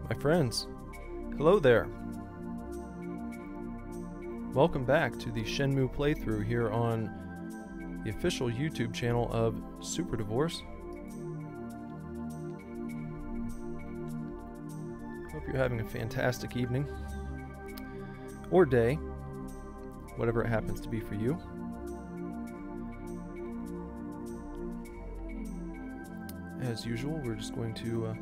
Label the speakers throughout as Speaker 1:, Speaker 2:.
Speaker 1: My friends, hello there. Welcome back to the Shenmue Playthrough here on the official YouTube channel of Superdivorce. Hope you're having a fantastic evening or day, whatever it happens to be for you. As usual, we're just going to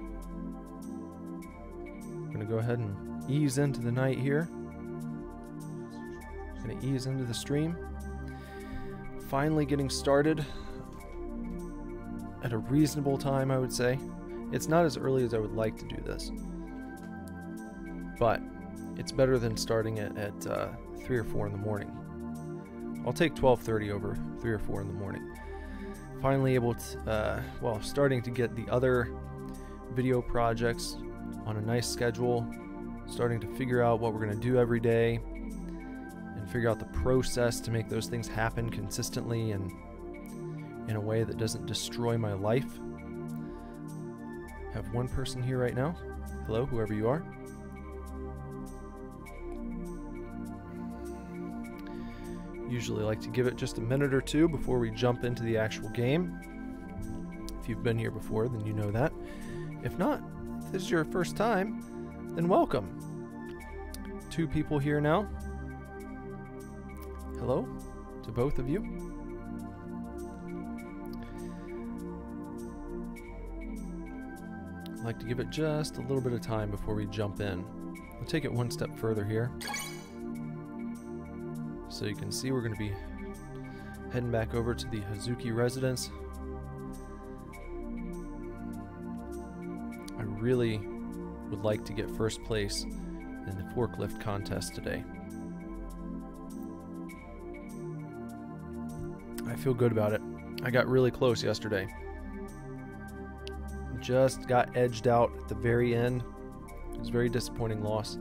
Speaker 1: go ahead and ease into the night here. Gonna ease into the stream. Finally getting started at a reasonable time, I would say. It's not as early as I would like to do this, but it's better than starting it at 3 or 4 in the morning. I'll take 12:30 over 3 or 4 in the morning. Finally able to, well, starting to get the other video projects on a nice schedule, starting to figure out what we're going to do every day and figure out the process to make those things happen consistently and in a way that doesn't destroy my life. I have one person here right now. Hello, whoever you are. Usually like to give it just a minute or two before we jump into the actual game. If you've been here before, then you know that. If not, if this is your first time, then welcome. 2 people here now. Hello to both of you. I'd like to give it just a little bit of time before we jump in. I'll take it one step further here. So you can see we're going to be heading back over to the Hazuki residence. I really would like to get first place in the forklift contest today. I feel good about it. I got really close yesterday. Just got edged out at the very end. It was a very disappointing loss.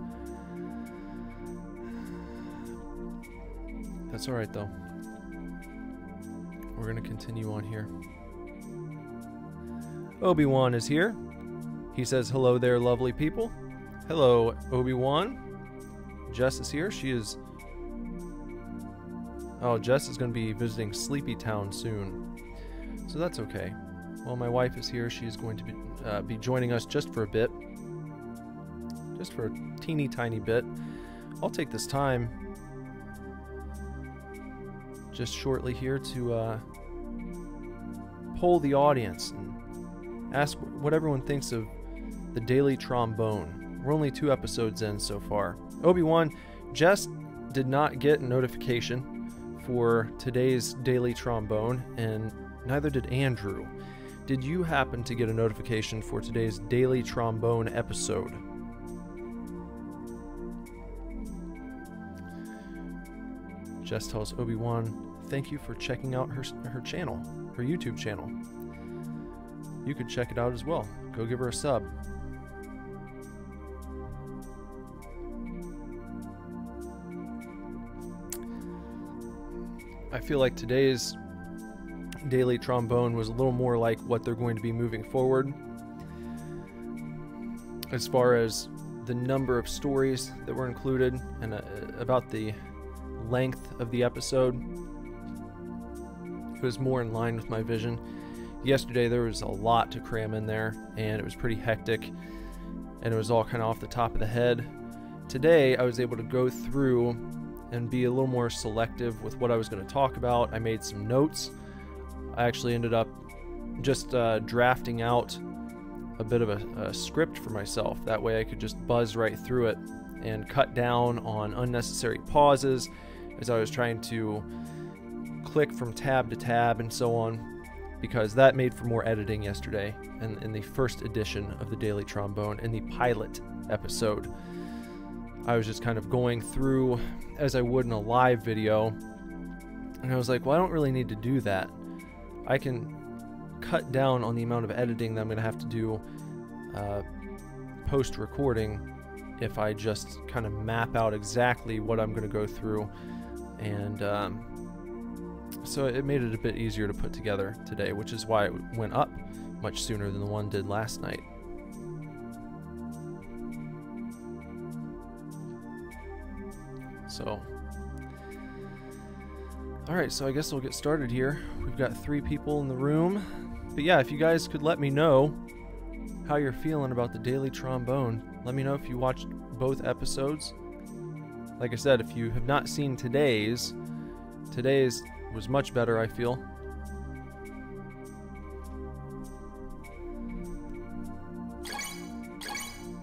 Speaker 1: That's alright though. We're going to continue on here. Obi-Wan is here. He says, hello there, lovely people. Hello, Obi-Wan. Jess is here. She is... Oh, Jess is going to be visiting Sleepy Town soon. So that's okay. Well, my wife is here. She is going to be joining us just for a bit. Just for a teeny tiny bit. I'll take this time just shortly here to poll the audience and ask what everyone thinks of the Daily Trombone. We're only 2 episodes in so far. Obi-Wan, Jess did not get a notification for today's Daily Trombone, and neither did Andrew. Did you happen to get a notification for today's Daily Trombone episode? Jess tells Obi-Wan, thank you for checking out her channel, her YouTube channel. You could check it out as well. Go give her a sub. I feel like today's Daily Trombone was a little more like what they're going to be moving forward. As far as the number of stories that were included and about the length of the episode, it was more in line with my vision. Yesterday there was a lot to cram in there and it was pretty hectic and it was all kind of off the top of the head. Today I was able to go through and be a little more selective with what I was going to talk about. I made some notes. I actually ended up just drafting out a bit of a script for myself. That way I could just buzz right through it and cut down on unnecessary pauses as I was trying to click from tab to tab and so on, because that made for more editing yesterday in the first edition of the Daily Trombone. In the pilot episode, I was just kind of going through as I would in a live video, and I was like, well, I don't really need to do that. I can cut down on the amount of editing that I'm going to have to do post-recording if I just kind of map out exactly what I'm going to go through, and so it made it a bit easier to put together today, which is why it went up much sooner than the one did last night. So, alright, so I guess we'll get started here. We've got 3 people in the room. But yeah, if you guys could let me know how you're feeling about the Daily Trombone. Let me know if you watched both episodes. Like I said, if you have not seen today's was much better, I feel.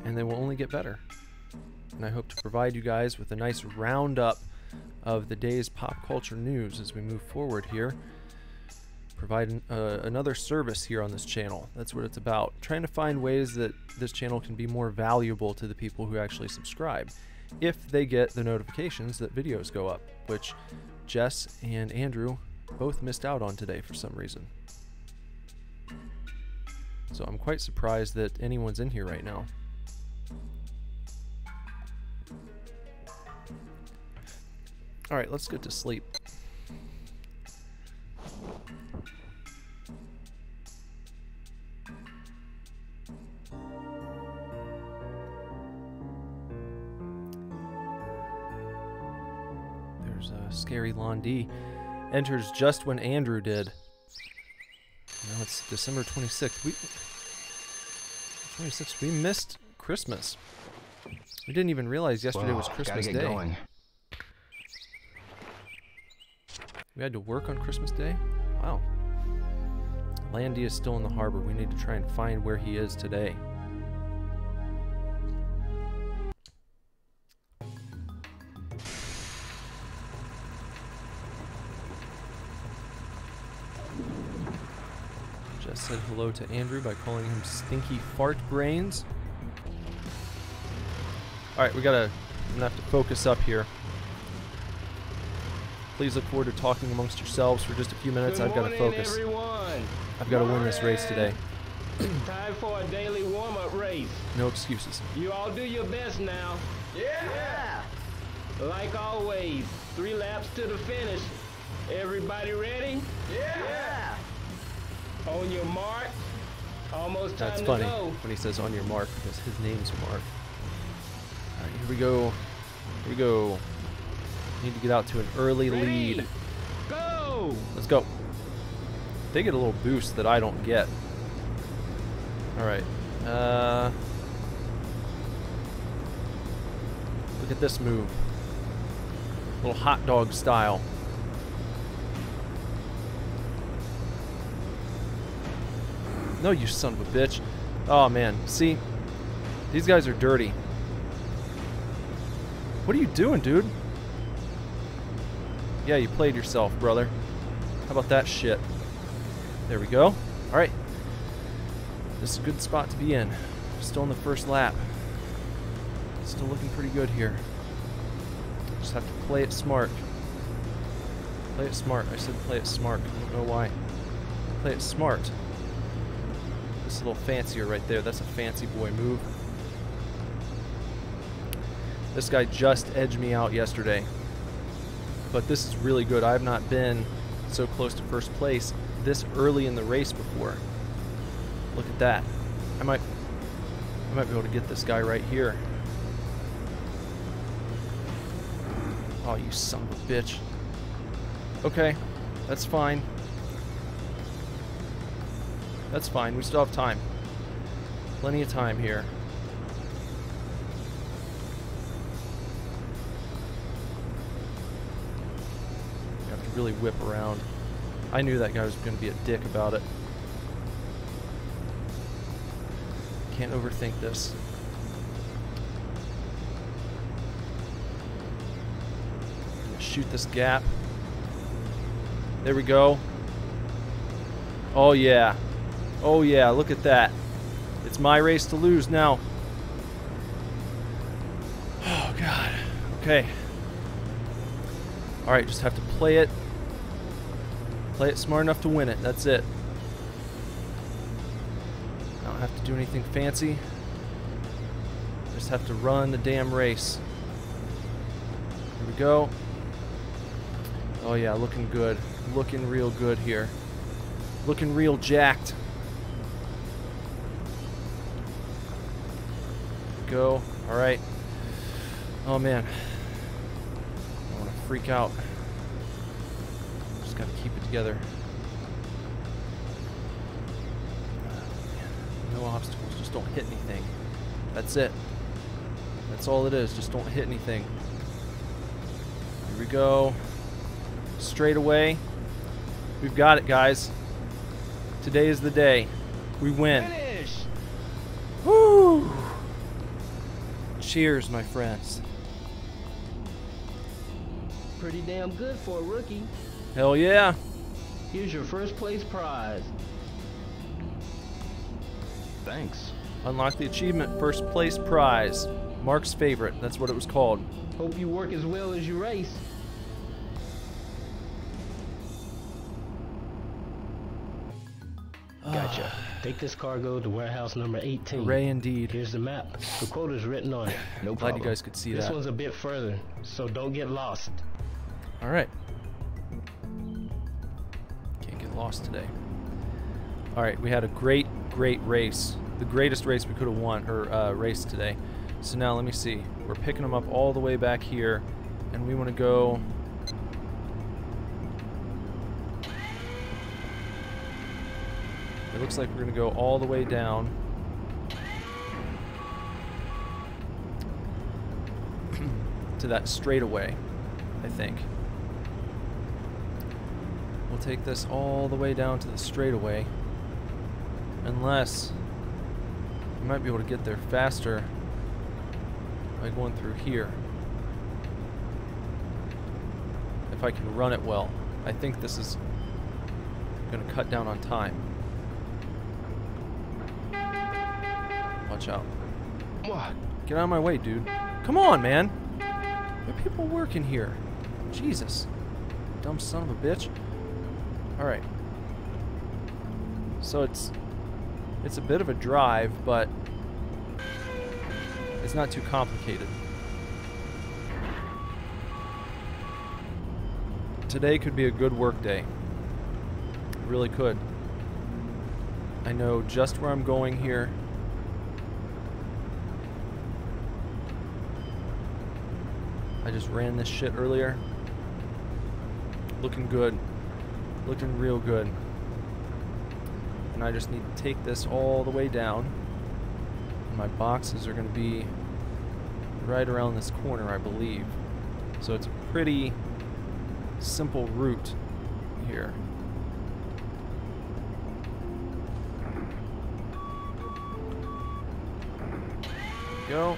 Speaker 1: And they will only get better. And I hope to provide you guys with a nice roundup of the day's pop culture news as we move forward here. Provide another service here on this channel. That's what it's about. Trying to find ways that this channel can be more valuable to the people who actually subscribe, if they get the notifications that videos go up, which Jess and Andrew both missed out on today for some reason. So I'm quite surprised that anyone's in here right now. Alright, let's get to sleep. There's a Scary Londi. Enters just when Andrew did. Now it's December 26th. We missed Christmas. We didn't even realize yesterday was Christmas Day. Going. We had to work on Christmas Day? Wow. Landy is still in the harbor. We need to try and find where he is today. Just said hello to Andrew by calling him Stinky Fart Brains. Alright, I'm gonna have to focus up here. Please look forward to talking amongst yourselves for just a few minutes. I've got to focus. Everyone. I've got to win this race today.
Speaker 2: Time for a daily warm-up race.
Speaker 1: No excuses.
Speaker 2: You all do your best now. Yeah! Like always, 3 laps to the finish. Everybody ready? Yeah! On your mark. Almost time to go.
Speaker 1: That's funny when he says on your mark because his name's Mark. Alright, here we go. Here we go. Need to get out to an early lead.
Speaker 2: Go!
Speaker 1: Let's go. They get a little boost that I don't get. Alright. Look at this move. A little hot dog style. No, you son of a bitch. Oh, man. See? These guys are dirty. What are you doing, dude? Yeah, you played yourself, brother. How about that shit? There we go. Alright. This is a good spot to be in. Still in the first lap. Still looking pretty good here. Just have to play it smart. Play it smart. I said play it smart. I don't know why. Play it smart. This is a little fancier right there. That's a fancy boy move. This guy just edged me out yesterday. But this is really good. I have not been so close to first place this early in the race before. Look at that. I might be able to get this guy right here. Oh, you son of a bitch. Okay, that's fine. That's fine. We still have time. Plenty of time here. Really whip around. I knew that guy was going to be a dick about it. Can't overthink this. Shoot this gap. There we go. Oh yeah. Oh yeah, look at that. It's my race to lose now. Oh god. Okay. Alright, just have to play it. Play it smart enough to win it. That's it. I don't have to do anything fancy. Just have to run the damn race. Here we go. Oh yeah, looking good. Looking real good here. Looking real jacked. go. All right. Oh man, I want to freak out. Just gotta keep it together. No obstacles, just don't hit anything. That's it. That's all it is, just don't hit anything. Here we go. Straight away. We've got it, guys. Today is the day. We win.
Speaker 2: Finish.
Speaker 1: Woo! Cheers, my friends.
Speaker 2: Pretty damn good for a rookie.
Speaker 1: Hell yeah.
Speaker 2: Here's your first place prize. Thanks.
Speaker 1: Unlock the achievement first place prize. Mark's favorite. That's what it was called.
Speaker 2: Hope you work as well as you race. Gotcha. Take this cargo to warehouse number 18.
Speaker 1: Hooray indeed.
Speaker 2: Here's the map. The quota's written on it. No problem.
Speaker 1: Glad you guys could see that.
Speaker 2: This one's a bit further, so don't get lost.
Speaker 1: All right. Can't get lost today. All right, we had a great race. The greatest race we could have won, or raced today. So now let me see. We're picking them up all the way back here, and we want to go. It looks like we're going to go all the way down. To that straightaway, I think. We'll take this all the way down to the straightaway. Unless we might be able to get there faster by going through here. If I can run it well. I think this is going to cut down on time. Watch out.
Speaker 2: What?
Speaker 1: Get out of my way, dude. Come on, man. There are people working here. Jesus. Dumb son of a bitch. Alright. So it's a bit of a drive, but it's not too complicated. Today could be a good work day. It really could. I know just where I'm going here. I just ran this shit earlier. Looking good. Looking real good. And I just need to take this all the way down. And my boxes are going to be right around this corner, I believe. So it's a pretty simple route here. Go.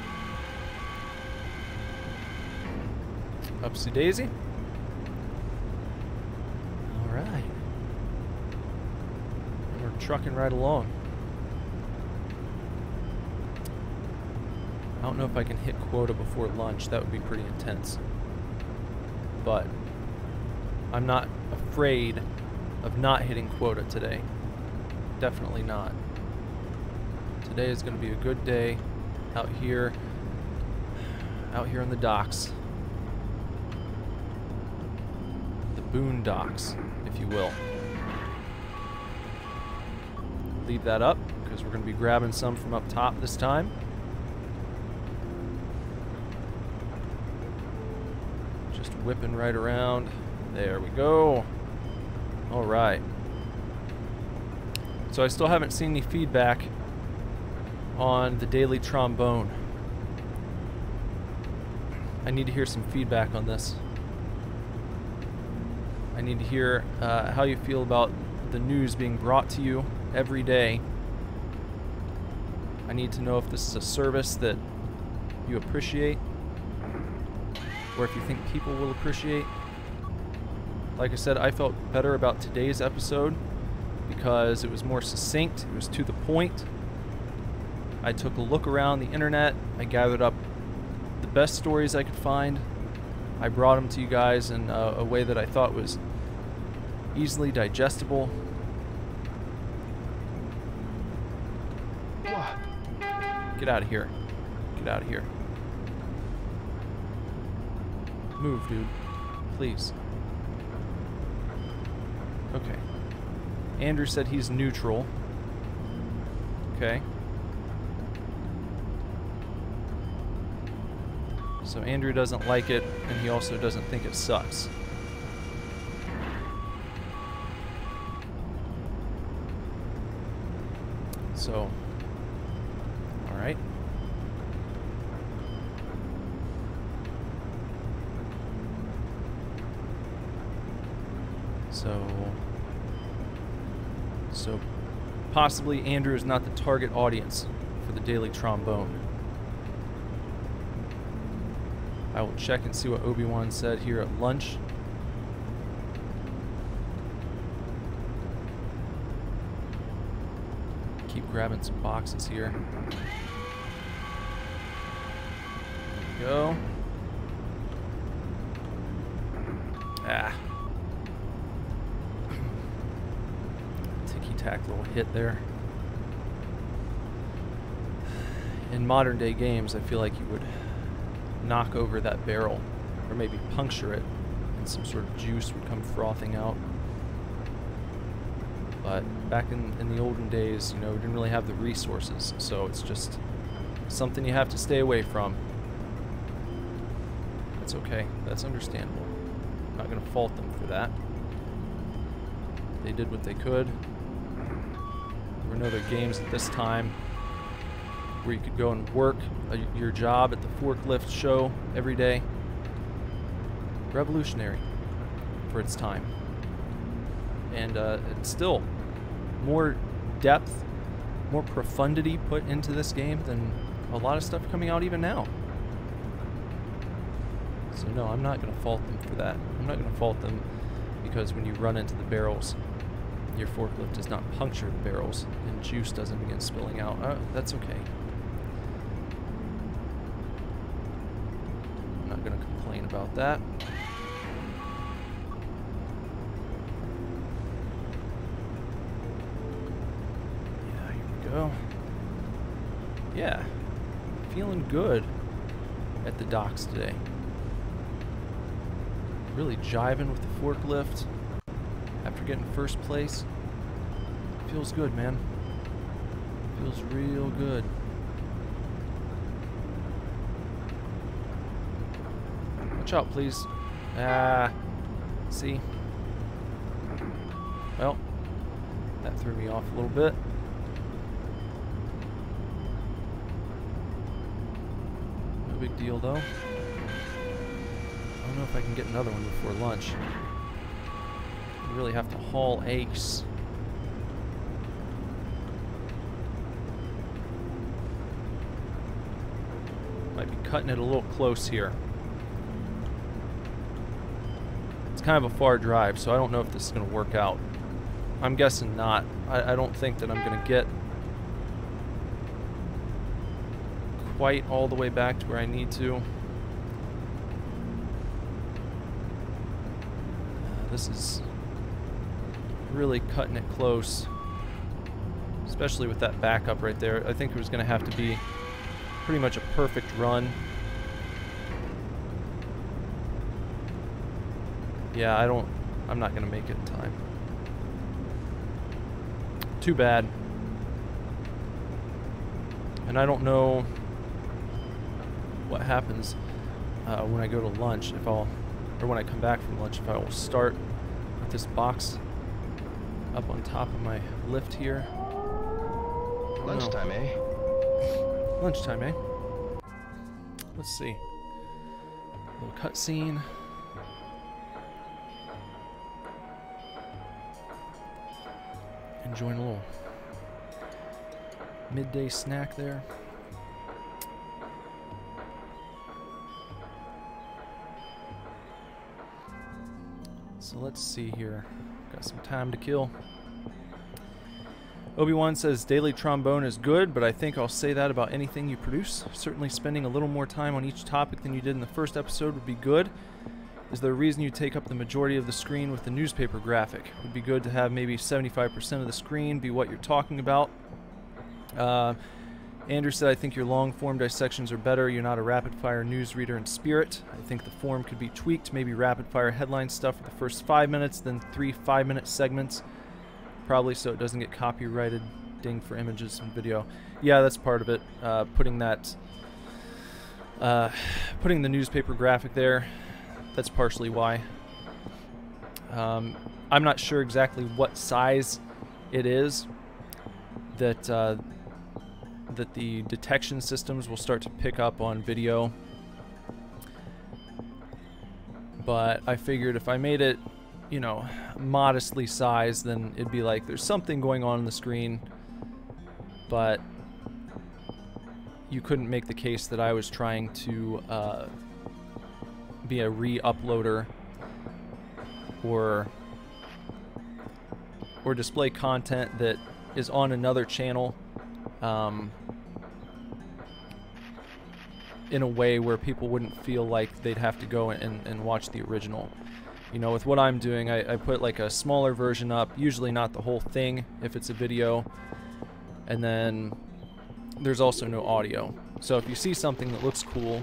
Speaker 1: Upsy daisy. Alright. And we're trucking right along. I don't know if I can hit quota before lunch. That would be pretty intense. But I'm not afraid of not hitting quota today. Definitely not. Today is going to be a good day out here on the docks. Boondocks, if you will. Leave that up because we're going to be grabbing some from up top this time. Just whipping right around. There we go. All right. So I still haven't seen any feedback on the daily trombone. I need to hear some feedback on this. I need to hear how you feel about the news being brought to you every day. I need to know if this is a service that you appreciate or if you think people will appreciate. Like I said, I felt better about today's episode because it was more succinct, it was to the point. I took a look around the internet, I gathered up the best stories I could find. I brought them to you guys in a way that I thought was easily digestible. Get out of here. Get out of here. Move, dude. Please. Okay. Andrew said he's neutral. Okay. So Andrew doesn't like it, and he also doesn't think it sucks. So, alright. So possibly Andrew is not the target audience for the Daily Trombone. I will check and see what Obi-Wan said here at lunch. Keep grabbing some boxes here. There we go. Ah. Ticky-tack little hit there. In modern day games, I feel like you would knock over that barrel, or maybe puncture it, and some sort of juice would come frothing out. But back in the olden days, you know, we didn't really have the resources, so it's just something you have to stay away from. That's okay. That's understandable. I'm not going to fault them for that. They did what they could. There were no other games at this time where you could go and work your job at the forklift show every day. Revolutionary for its time. And it's still more depth, more profundity put into this game than a lot of stuff coming out even now. So no, I'm not going to fault them for that. I'm not going to fault them because when you run into the barrels, your forklift does not puncture the barrels and juice doesn't begin spilling out. That's okay. I'm not going to complain about that. Yeah, here we go. Yeah, feeling good at the docks today. Really jiving with the forklift after getting first place. Feels good, man. Feels real good. Watch out, please. See? Well, that threw me off a little bit. No big deal, though. I don't know if I can get another one before lunch. I really have to haul ace. Might be cutting it a little close here. It's kind of a far drive, so I don't know if this is going to work out. I'm guessing not. I don't think that I'm going to get quite all the way back to where I need to. This is really cutting it close, especially with that backup right there. I think it was going to have to be pretty much a perfect run. Yeah, I'm not going to make it in time. Too bad. And I don't know what happens when I go to lunch, or when I come back from lunch, if I will start with this box up on top of my lift here.
Speaker 3: Lunchtime, eh?
Speaker 1: Lunchtime, eh? Let's see. A little cutscene. Enjoying a little midday snack there. So let's see here. Got some time to kill. Obi-Wan says Daily Trombone is good, but I think I'll say that about anything you produce. Certainly spending a little more time on each topic than you did in the first episode would be good. Is there a reason you take up the majority of the screen with the newspaper graphic? Would be good to have maybe 75% of the screen be what you're talking about. Andrew said, I think your long-form dissections are better. You're not a rapid-fire news reader in spirit. I think the form could be tweaked. Maybe rapid-fire headline stuff for the first 5 minutes, then 3 5-minute segments. Probably so it doesn't get copyrighted. Ding for images and video. Yeah, that's part of it. Putting that Putting the newspaper graphic there, that's partially why. I'm not sure exactly what size it is that that the detection systems will start to pick up on video, but I figured if I made it, you know, modestly sized, then it'd be like there's something going on the screen, but you couldn't make the case that I was trying to be a re-uploader or display content that is on another channel in a way where people wouldn't feel like they'd have to go and watch the original. You know, with what I'm doing, I put like a smaller version up, usually not the whole thing if it's a video, and then there's also no audio. So if you see something that looks cool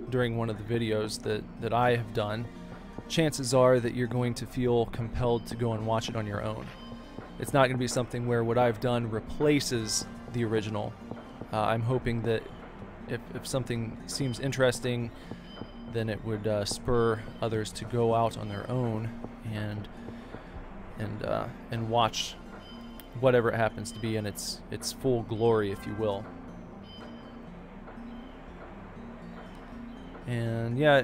Speaker 1: during one of the videos that I have done, chances are that you're going to feel compelled to go and watch it on your own. It's not going to be something where what I've done replaces the original. I'm hoping that if something seems interesting, then it would spur others to go out on their own and watch whatever it happens to be in its full glory, if you will. And yeah,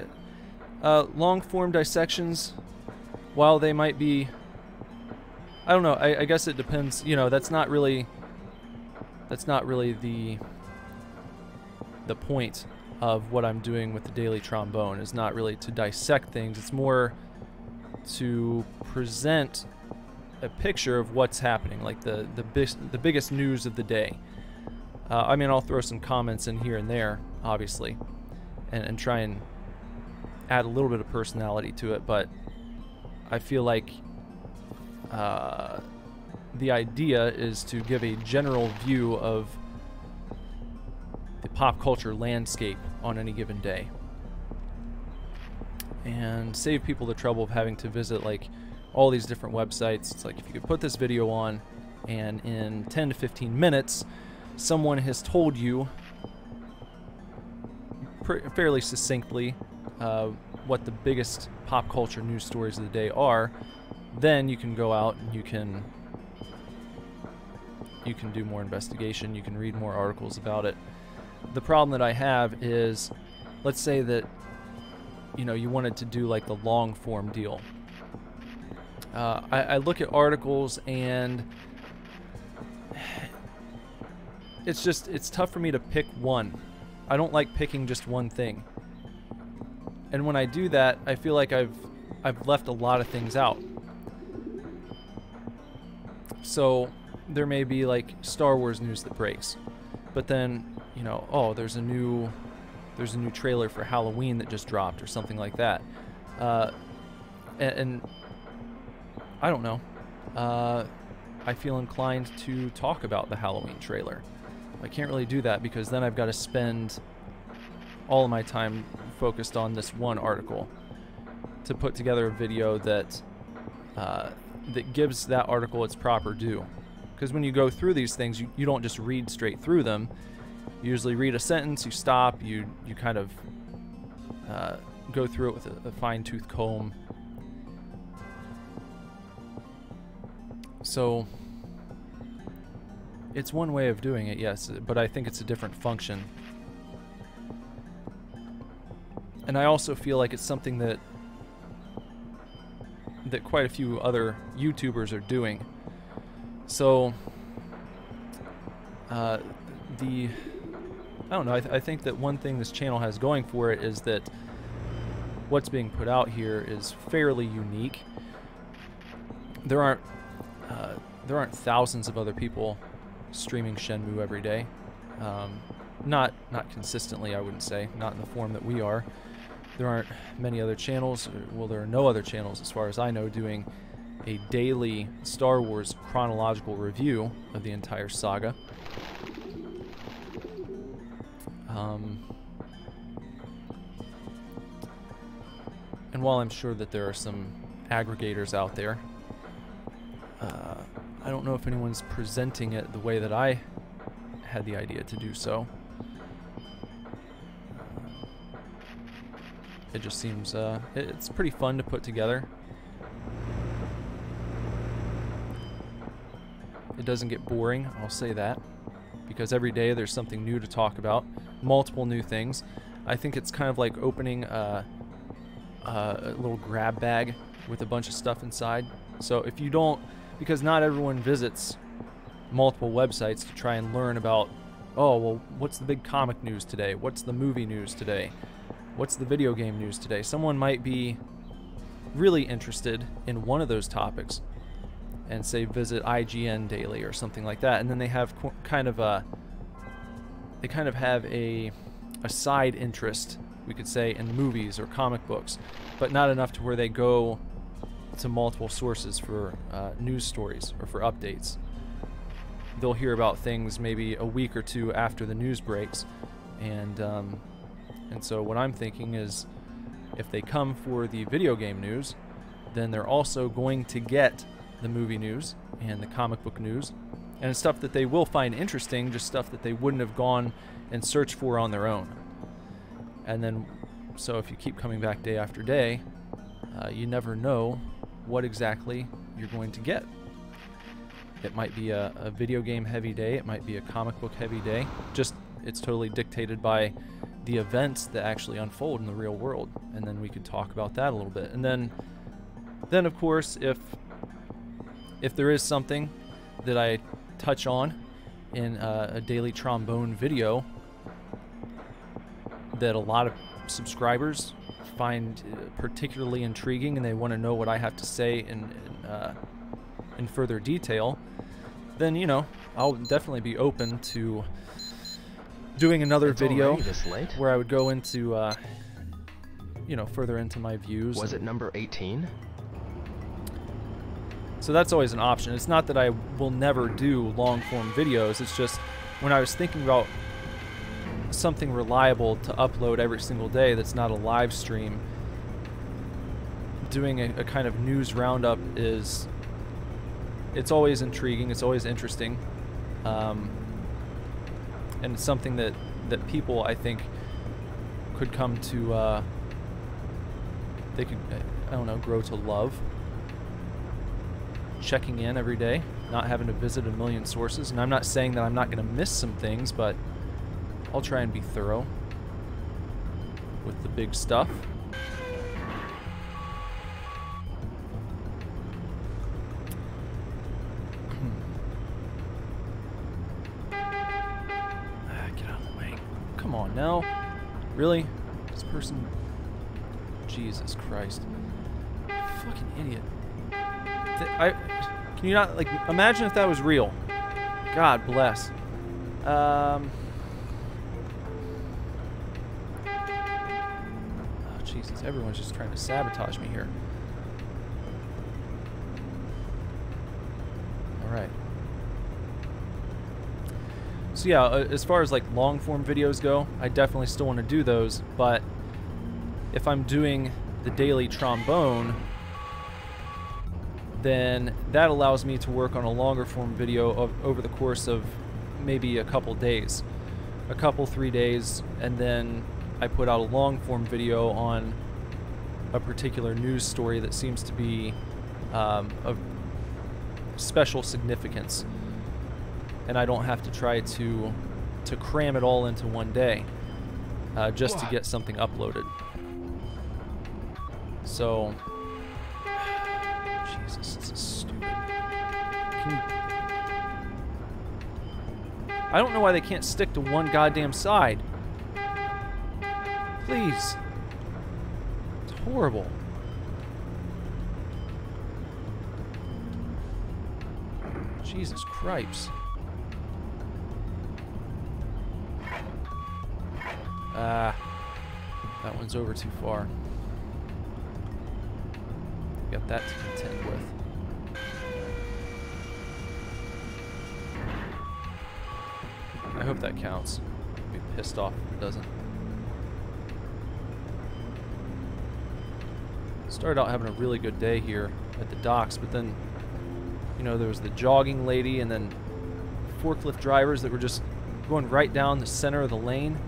Speaker 1: long form dissections, while they might be, I don't know, I guess it depends. You know, that's not really the point of what I'm doing with the Daily Trombone. Is not really to dissect things. It's more to present a picture of what's happening, like the biggest news of the day. I mean, I'll throw some comments in here and there, obviously, and try and add a little bit of personality to it, but I feel like the idea is to give a general view of the pop culture landscape on any given day and save people the trouble of having to visit like all these different websites. It's like if you could put this video on and in 10 to 15 minutes someone has told you fairly succinctly what the biggest pop culture news stories of the day are, then you can go out and you can do more investigation, you can read more articles about it. The problem that I have is, let's say that, you know, you wanted to do like the long form deal. I look at articles and it's tough for me to pick one. I don't like picking just one thing. And when I do that, I feel like I've left a lot of things out. So there may be like Star Wars news that breaks, but then, you know, oh, there's a new trailer for Halloween that just dropped or something like that. And I don't know. I feel inclined to talk about the Halloween trailer. I can't really do that because then I've got to spend all of my time focused on this one article to put together a video that that gives that article its proper due. Because when you go through these things, you don't just read straight through them. You usually read a sentence, you stop, you kind of go through it with a fine-tooth comb. So it's one way of doing it, yes, but I think it's a different function. And I also feel like it's something that quite a few other YouTubers are doing. So I don't know, I think that one thing this channel has going for it is that what's being put out here is fairly unique. There aren't thousands of other people streaming Shenmue every day. Not consistently, I wouldn't say, not in the form that we are. There aren't many other channels, well, there are no other channels as far as I know doing a daily Star Wars chronological review of the entire saga. And while I'm sure that there are some aggregators out there, I don't know if anyone's presenting it the way that I had the idea to do so. it just seems it's pretty fun to put together. It doesn't get boring, I'll say that, because every day there's something new to talk about, multiple new things. I think it's kind of like opening a little grab bag with a bunch of stuff inside. So if you don't, because not everyone visits multiple websites to try and learn about, oh, well, what's the big comic news today? What's the movie news today? What's the video game news today? Someone might be really interested in one of those topics and say visit IGN Daily or something like that, and then they have kind of have a side interest, we could say, in movies or comic books, but not enough to where they go to multiple sources for news stories or for updates. They'll hear about things maybe a week or two after the news breaks, and so what I'm thinking is, if they come for the video game news, then they're also going to get the movie news and the comic book news, and stuff that they will find interesting, just stuff that they wouldn't have gone and searched for on their own. And then, so if you keep coming back day after day, you never know what exactly you're going to get. It might be a video game heavy day, it might be a comic book heavy day, just it's totally dictated by the events that actually unfold in the real world. And then we could talk about that a little bit. And then of course, if there is something that I touch on in a daily trombone video that a lot of subscribers find particularly intriguing and they want to know what I have to say in further detail, then, you know, I'll definitely be open to doing another video where I would go into, you know, further into my views.
Speaker 3: Was it number 18?
Speaker 1: So that's always an option. It's not that I will never do long-form videos. It's just when I was thinking about something reliable to upload every single day that's not a live stream, doing a kind of news roundup it's always intriguing, it's always interesting, and it's something that people, I think, could come to, they could, I don't know, grow to love. Checking in every day, not having to visit a million sources. And I'm not saying that I'm not going to miss some things, but I'll try and be thorough with the big stuff. Get out of the way. Come on now. Really? This person... Jesus Christ. Fucking idiot. Can you not, like, imagine if that was real? God bless. Oh, Jesus, everyone's just trying to sabotage me here. Alright. So yeah, as far as like long form videos go, I definitely still want to do those, but if I'm doing the daily trombone, then that allows me to work on a longer form video over the course of maybe a couple days, 3 days, and then I put out a long form video on a particular news story that seems to be of special significance, and I don't have to try to cram it all into one day just to get something uploaded. So Jesus, this is stupid. I don't know why they can't stick to one goddamn side. Please. It's horrible. Jesus Christ. That one's over too far. Got that to contend with. I hope that counts. I'd be pissed off if it doesn't. Started out having a really good day here at the docks, but then, you know, there was the jogging lady and then forklift drivers that were just going right down the center of the lane.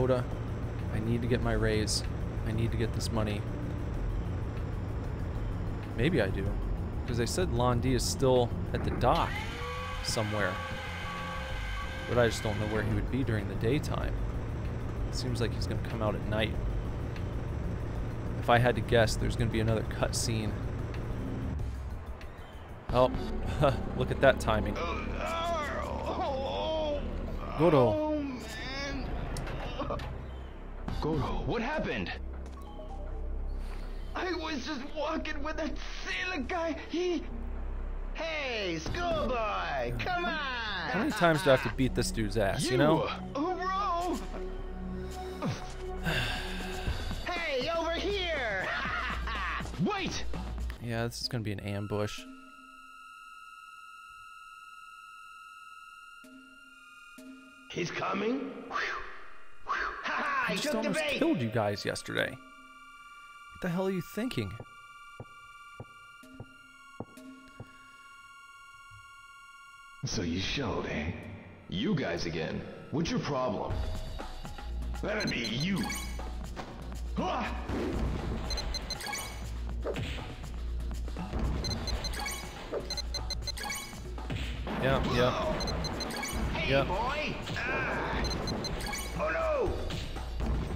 Speaker 1: Oda, I need to get my raise. I need to get this money. Maybe I do. Because they said Londi is still at the dock somewhere. But I just don't know where he would be during the daytime. It seems like he's going to come out at night. If I had to guess, there's going to be another cutscene. Oh, look at that timing. Godo.
Speaker 3: Godo, what happened? I was just walking with that sailor guy. Hey, schoolboy, come on!
Speaker 1: How many times do I have to beat this dude's ass, you know?
Speaker 3: Oh, bro! Hey, over here! Wait!
Speaker 1: Yeah, this is gonna be an ambush.
Speaker 3: He's coming.
Speaker 1: I just almost killed you guys yesterday. What the hell are you thinking?
Speaker 3: So you showed, eh? You guys again. What's your problem? That'd be you. Ah!
Speaker 1: Yeah.
Speaker 3: Hey, boy! Oh no!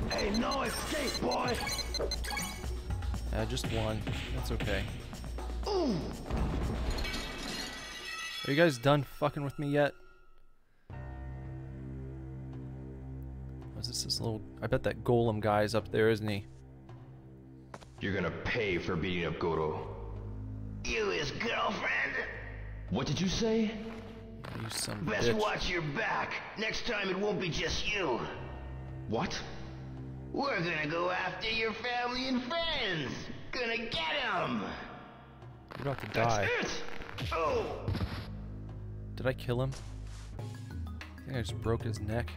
Speaker 3: Hey, no escape, boy!
Speaker 1: Just one. That's okay.
Speaker 3: Ooh!
Speaker 1: Are you guys done fucking with me yet? Was this little... I bet that golem guy's up there, isn't he?
Speaker 3: You're gonna pay for beating up Godo. You his girlfriend? What did you say?
Speaker 1: You some
Speaker 3: Best
Speaker 1: bitch.
Speaker 3: watch your back. Next time it won't be just you. What? We're gonna go after your family and friends. Gonna get them.
Speaker 1: You're about to die.
Speaker 3: That's it. Oh.
Speaker 1: Did I kill him? I think I just broke his neck.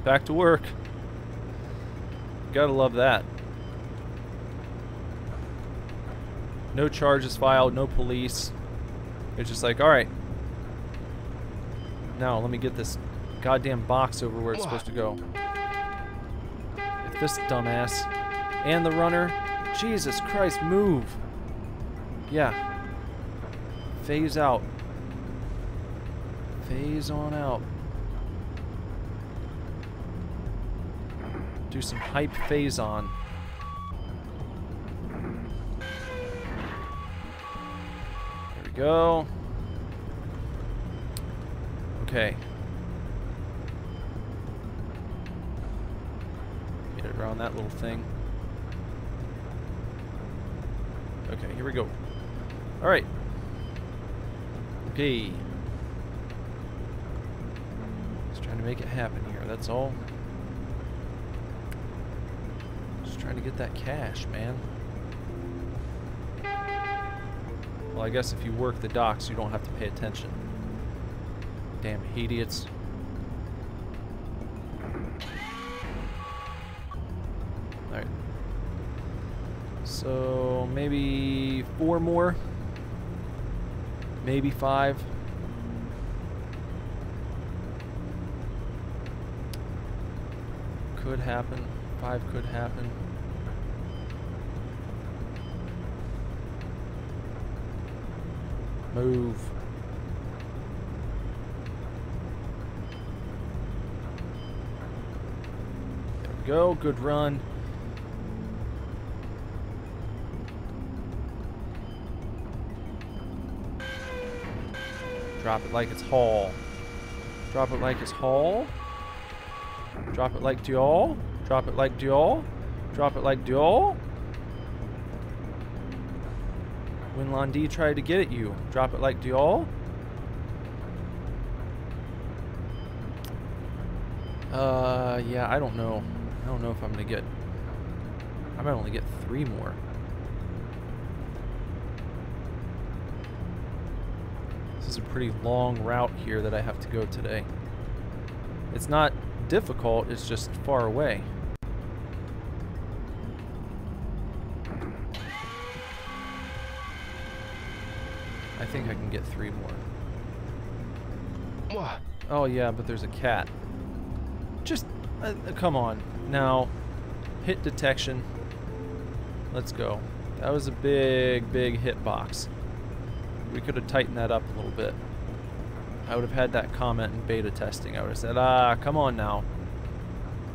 Speaker 1: Back to work. Gotta love that. No charges filed, no police. It's just like, alright. Now, let me get this goddamn box over where it's supposed to go. If this dumbass and the runner... Jesus Christ, move! Yeah. Phase out. Phase on out. Do some hype phase on. There we go. Okay. Get it around that little thing. Okay, here we go. Alright. Okay. Just trying to make it happen here, that's all. Just trying to get that cash, man. Well, I guess if you work the docks, you don't have to pay attention. Damn idiots. Alright. So, maybe 4 more. Maybe 5. Could happen. 5 could happen. Move. There we go. Good run. Drop it like it's Hall. Drop it like it's Hall. Drop it like Diol. Drop it like Diol. Drop it like Diol. When Londi tried to get at you, drop it like Diol. Yeah, I don't know. I don't know if I'm gonna get... I might only get 3 more. This is a pretty long route here that I have to go today. It's not difficult, it's just far away. I think I can get 3 more.
Speaker 3: What?
Speaker 1: Oh yeah, but there's a cat. Just, come on. Now, hit detection. Let's go. That was a big, big hitbox. We could have tightened that up a little bit. I would have had that comment in beta testing. I would have said, come on now.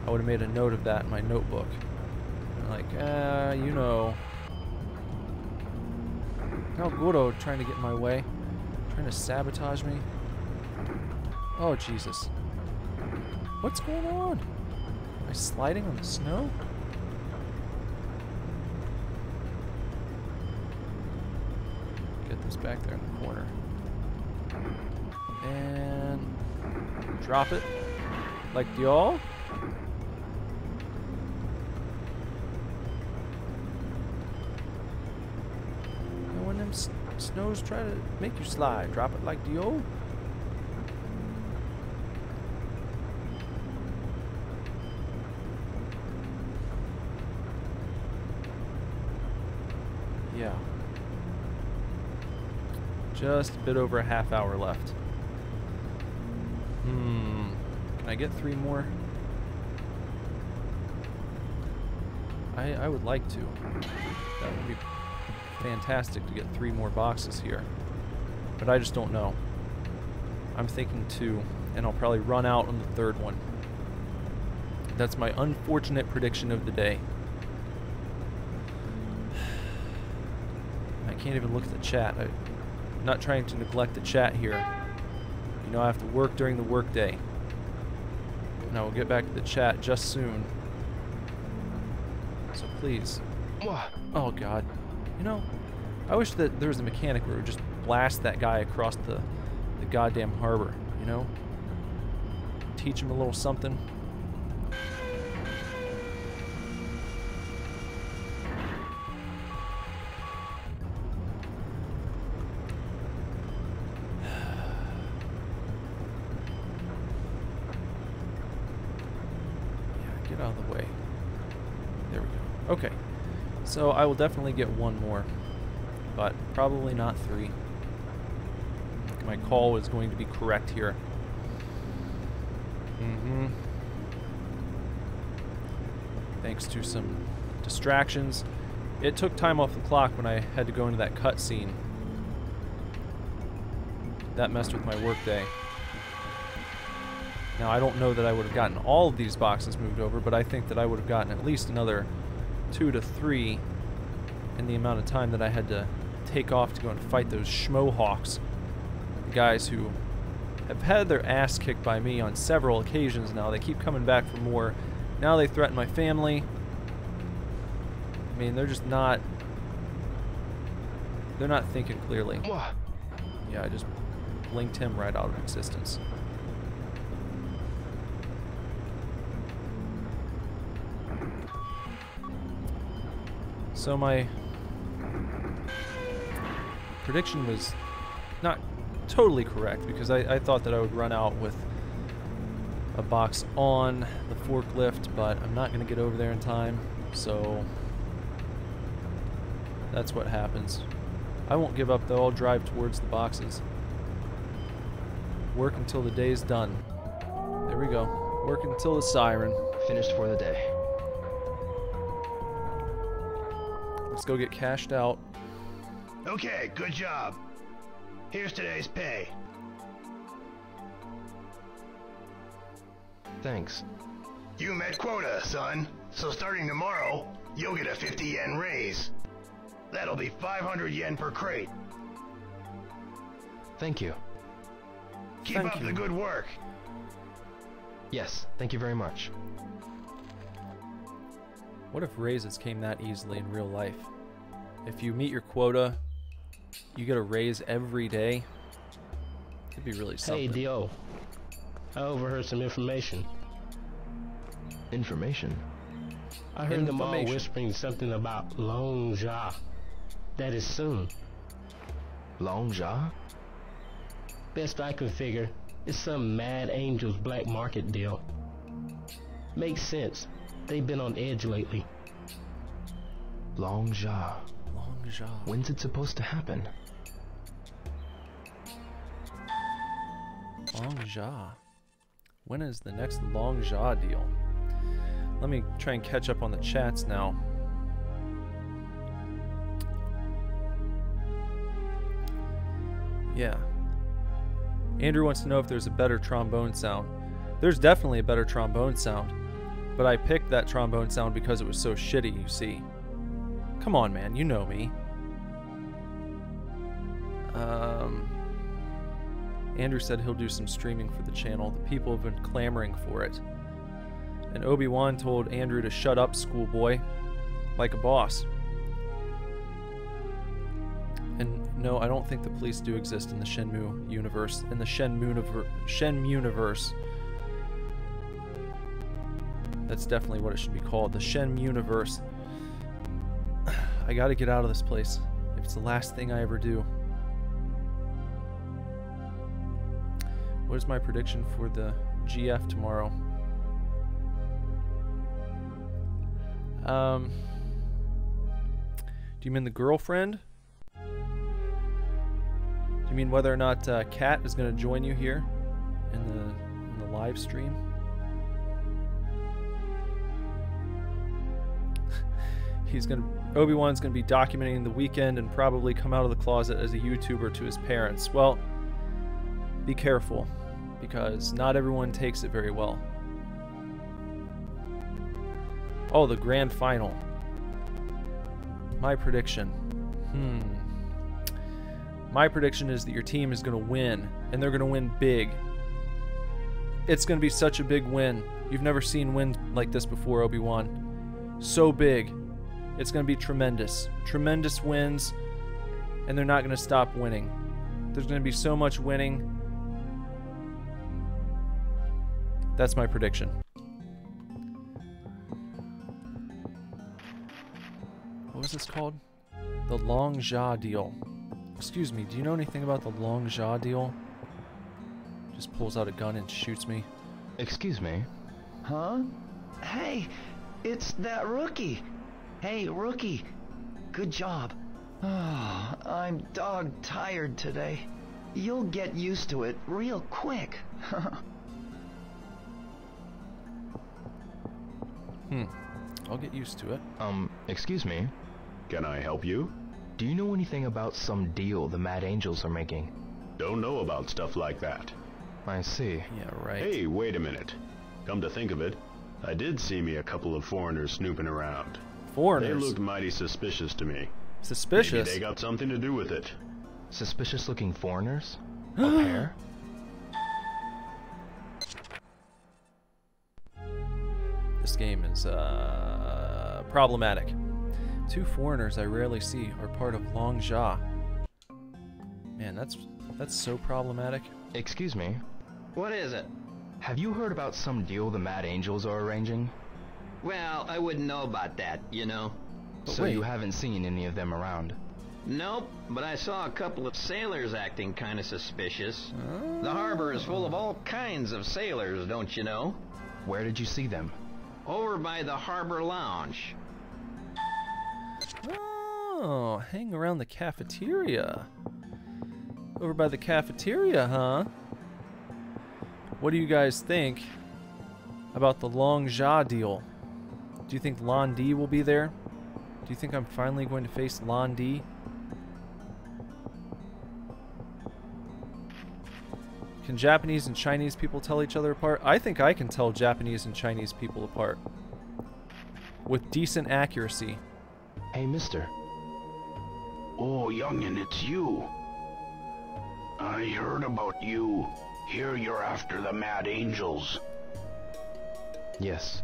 Speaker 1: I would have made a note of that in my notebook. Like, you know. Now Goro trying to get in my way. Trying to sabotage me. Oh, Jesus. What's going on? Am I sliding on the snow? Get this back there in the corner. And drop it. Like y'all. And when them snows try to make you slide, drop it like the old. Yeah. Just a bit over a half hour left. Can I get 3 more? I would like to. That would be fantastic to get 3 more boxes here. But I just don't know. I'm thinking 2, and I'll probably run out on the 3rd one. That's my unfortunate prediction of the day. I can't even look at the chat. I'm not trying to neglect the chat here. You know, I have to work during the workday. And I will get back to the chat just soon. So please. Oh God. You know, I wish that there was a mechanic where it would just blast that guy across the goddamn harbor, you know? Teach him a little something. Get out of the way. There we go. Okay. So I will definitely get 1 more, but probably not 3. My call was going to be correct here. Thanks to some distractions. It took time off the clock when I had to go into that cutscene. That messed with my workday. Now, I don't know that I would have gotten all of these boxes moved over, but I think that I would have gotten at least another 2 to 3 in the amount of time that I had to take off to go and fight those schmohawks. The guys who have had their ass kicked by me on several occasions now. They keep coming back for more. Now they threaten my family. I mean, they're just not... They're not thinking clearly. Yeah, I just blinked him right out of existence. So my prediction was not totally correct, because I thought that I would run out with a box on the forklift, but I'm not going to get over there in time, so that's what happens. I won't give up though. I'll drive towards the boxes. Work until the day's done. There we go. Work until the siren.
Speaker 4: Finished for the day.
Speaker 1: Let's go get cashed out.
Speaker 3: Okay, good job. Here's today's pay.
Speaker 4: Thanks.
Speaker 3: You met quota, son. So starting tomorrow, you'll get a 50 yen raise. That'll be 500 yen per crate.
Speaker 4: Thank you.
Speaker 3: Keep
Speaker 1: Thank
Speaker 3: up
Speaker 1: you.
Speaker 3: the good work.
Speaker 4: Yes, thank you very much.
Speaker 1: What if raises came that easily in real life? If you meet your quota, you get a raise every day. It'd be really something.
Speaker 2: Hey, Dio. I overheard some information.
Speaker 4: Information?
Speaker 2: I heard them all
Speaker 1: Information.
Speaker 2: whispering something about Long Ja. That is soon.
Speaker 4: Long Ja?
Speaker 2: Best I can figure, it's some Mad Angel's black market deal. Makes sense. They've been on edge lately.
Speaker 4: Long Ja.
Speaker 1: Long Ja.
Speaker 4: When's it supposed to happen?
Speaker 1: Long Ja. When is the next Long Jaw deal? Let me try and catch up on the chats now. Yeah. Andrew wants to know if there's a better trombone sound. There's definitely a better trombone sound, but I picked that trombone sound because it was so shitty, you see. Come on, man, you know me. Andrew said he'll do some streaming for the channel. The people have been clamoring for it. And Obi-Wan told Andrew to shut up, schoolboy, like a boss. And no, I don't think the police do exist in the Shenmue universe. In the Shenmue universe. That's definitely what it should be called. The Shenmue universe. I gotta get out of this place. If it's the last thing I ever do. What is my prediction for the GF tomorrow? Do you mean the girlfriend? Do you mean whether or not Kat is going to join you here in the live stream? Obi-Wan's going to be documenting the weekend and probably come out of the closet as a YouTuber to his parents. Well, be careful, because not everyone takes it very well. Oh, the grand final. My prediction. My prediction is that your team is going to win, and they're going to win big. It's going to be such a big win. You've never seen wins like this before, Obi-Wan. So big. It's going to be tremendous. Tremendous wins, and they're not going to stop winning. There's going to be so much winning. That's my prediction. What was this called? The Long Jaw deal. Excuse me, do you know anything about the Long Jaw deal? Just pulls out a gun and shoots me.
Speaker 4: Excuse me?
Speaker 3: Huh? Hey, it's that rookie. Hey, rookie. Good job. Oh, I'm dog tired today. You'll get used to it real quick.
Speaker 1: I'll get used to it.
Speaker 4: Excuse me?
Speaker 5: Can I help you?
Speaker 4: Do you know anything about some deal the Mad Angels are making?
Speaker 5: Don't know about stuff like that.
Speaker 4: I see.
Speaker 1: Yeah, right.
Speaker 5: Hey, wait a minute. Come to think of it, I did see me a couple of foreigners snooping around.
Speaker 1: Foreigners?
Speaker 5: They looked mighty suspicious to me.
Speaker 1: Suspicious?
Speaker 5: Maybe they got something to do with it.
Speaker 4: Suspicious-looking foreigners? A pair?
Speaker 1: This game is problematic. Two foreigners I rarely see are part of Long Jaw. Man, that's so problematic.
Speaker 4: Excuse me?
Speaker 2: What is it?
Speaker 4: Have you heard about some deal the Mad Angels are arranging?
Speaker 2: Well, I wouldn't know about that, you know.
Speaker 1: But
Speaker 4: So
Speaker 1: wait.
Speaker 4: you haven't seen any of them around?
Speaker 2: Nope, but I saw a couple of sailors acting kind of suspicious. The harbor is full of all kinds of sailors, don't you know?
Speaker 4: Where did you see them?
Speaker 2: Over by the harbor lounge.
Speaker 1: Oh, hang around the cafeteria. Over by the cafeteria, huh? What do you guys think about the Long Jaw deal? Do you think Lon D will be there? Do you think I'm finally going to face Lon D? Can Japanese and Chinese people tell each other apart? I think I can tell Japanese and Chinese people apart. With decent accuracy.
Speaker 4: Hey, mister.
Speaker 3: Oh, youngin', it's you. I heard about you. Here you're after the Mad Angels.
Speaker 4: Yes.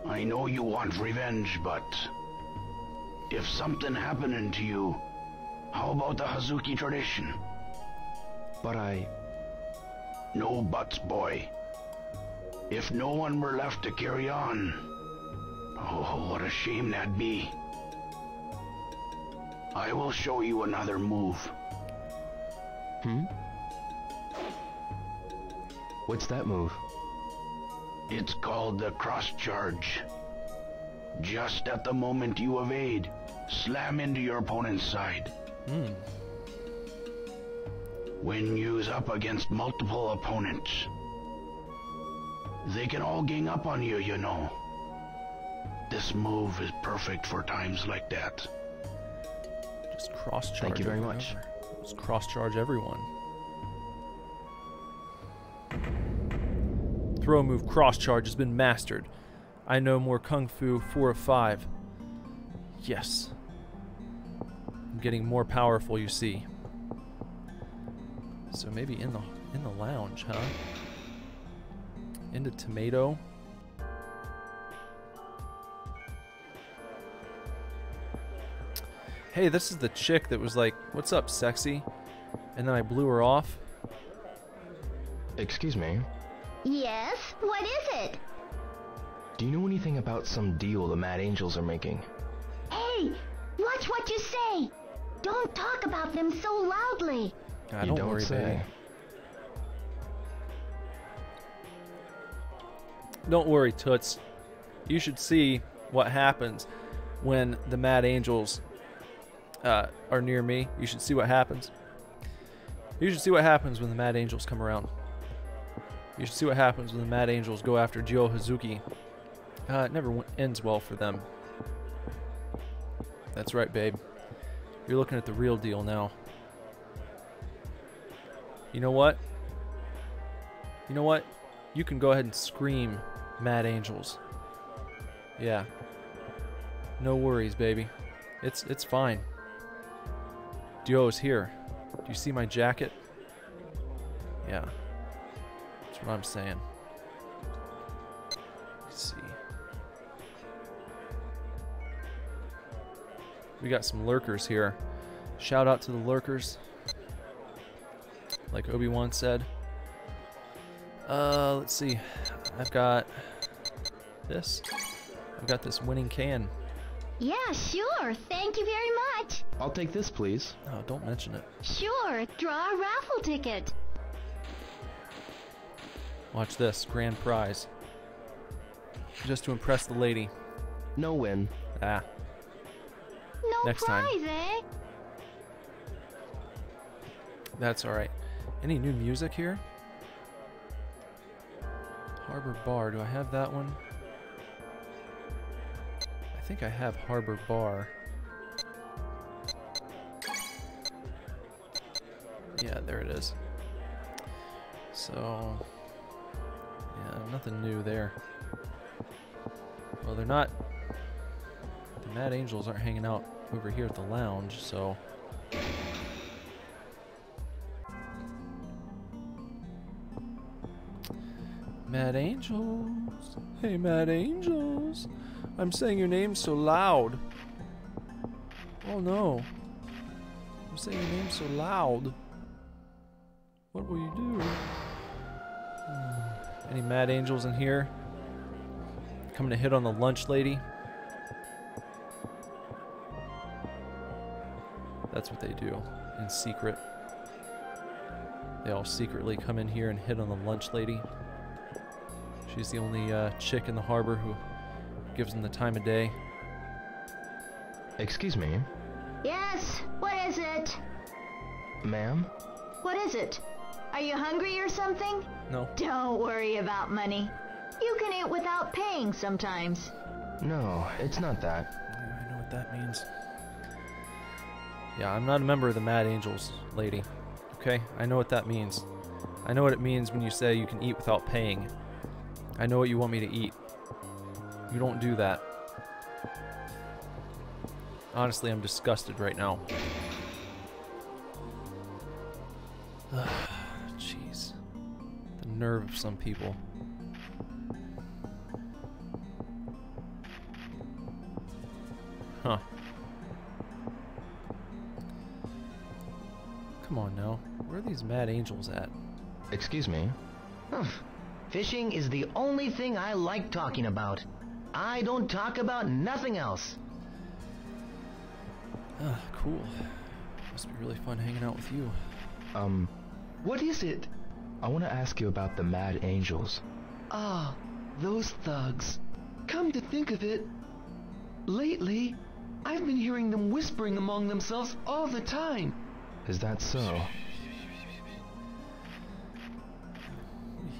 Speaker 3: I know you want revenge, but if something happening to you, how about the Hazuki tradition?
Speaker 4: But
Speaker 3: No buts, boy. If no one were left to carry on, oh, what a shame that'd be. I will show you another move.
Speaker 4: What's that move?
Speaker 3: It's called the cross charge. Just at the moment you evade, slam into your opponent's side. When used up against multiple opponents,
Speaker 6: They can all gang up on you, you know. This move is perfect for times like that.
Speaker 1: Just cross-charge.
Speaker 4: Thank you very much.
Speaker 1: Just cross-charge everyone. Throw move cross-charge has been mastered. I know more Kung Fu 4 of 5. Yes. I'm getting more powerful, you see. So maybe in the lounge, huh? Into tomato. Hey, this is the chick that was like, "What's up, sexy?" And then I blew her off.
Speaker 4: Excuse me.
Speaker 7: Yes? What is it?
Speaker 4: Do you know anything about some deal the Mad Angels are making?
Speaker 7: Hey, watch what you say. Don't talk about them so loudly.
Speaker 1: Don't worry, baby. Don't worry, Toots. You should see what happens when the Mad Angels are near me. You should see what happens. You should see what happens when the Mad Angels come around. You should see what happens when the Mad Angels go after Jio Hazuki. It never ends well for them. That's right, babe. You're looking at the real deal now. You know what? You know what? You can go ahead and scream, Mad Angels. Yeah. No worries, baby. It's fine. Dio's here. Do you see my jacket? Yeah. That's what I'm saying. Let's see. We got some lurkers here. Shout out to the lurkers. Like Obi-Wan said. Let's see. I've got this. I've got this winning can.
Speaker 7: Yeah, sure. Thank you very much.
Speaker 4: I'll take this, please.
Speaker 1: Oh, don't mention it.
Speaker 7: Sure. Draw a raffle ticket.
Speaker 1: Watch this. Grand prize. Just to impress the lady.
Speaker 4: No win.
Speaker 1: Ah.
Speaker 7: No
Speaker 1: Next time.
Speaker 7: prize, eh?
Speaker 1: That's alright. Any new music here? Harbor Bar. Do I have that one? I think I have Harbor Bar. Yeah, there it is. So, yeah, nothing new there. Well, they're not... The Mad Angels aren't hanging out over here at the lounge, so... Mad Angels. Hey, Mad Angels. I'm saying your name so loud. Oh no. I'm saying your name so loud. What will you do? Any Mad Angels in here? Coming to hit on the lunch lady? That's what they do in secret. They all secretly come in here and hit on the lunch lady. She's the only chick in the harbor who gives them the time of day.
Speaker 4: Excuse me.
Speaker 7: Yes. What is it?
Speaker 4: Ma'am?
Speaker 7: What is it? Are you hungry or something?
Speaker 1: No.
Speaker 7: Don't worry about money. You can eat without paying sometimes.
Speaker 4: No, it's not that.
Speaker 1: Yeah, I know what that means. Yeah, I'm not a member of the Mad Angels, lady. Okay? I know what that means. I know what it means when you say you can eat without paying. I know what you want me to eat. You don't do that. Honestly, I'm disgusted right now. Jeez. The nerve of some people. Huh. Come on now. Where are these Mad Angels at?
Speaker 4: Excuse me.
Speaker 3: Fishing is the only thing I like talking about. I don't talk about nothing else.
Speaker 1: Ah, cool. Must be really fun hanging out with you.
Speaker 3: What is it?
Speaker 4: I want to ask you about the Mad Angels.
Speaker 3: Ah, those thugs. Come to think of it, lately, I've been hearing them whispering among themselves all the time.
Speaker 4: Is that so?
Speaker 1: What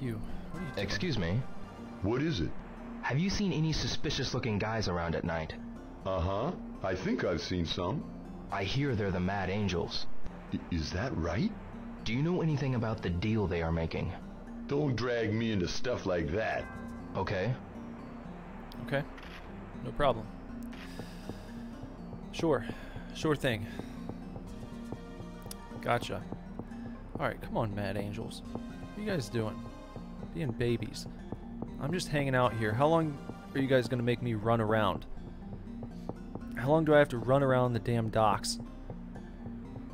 Speaker 1: are you doing?
Speaker 4: Excuse me.
Speaker 6: What is it?
Speaker 4: Have you seen any suspicious-looking guys around at night?
Speaker 6: Uh-huh. I think I've seen some.
Speaker 4: I hear they're the Mad Angels.
Speaker 6: Is that right?
Speaker 4: Do you know anything about the deal they are making?
Speaker 6: Don't drag me into stuff like that.
Speaker 4: Okay.
Speaker 1: Okay. No problem. Sure. Sure thing. Gotcha. Alright, come on, Mad Angels. What are you guys doing? Being babies. I'm just hanging out here. How long are you guys going to make me run around? How long do I have to run around the damn docks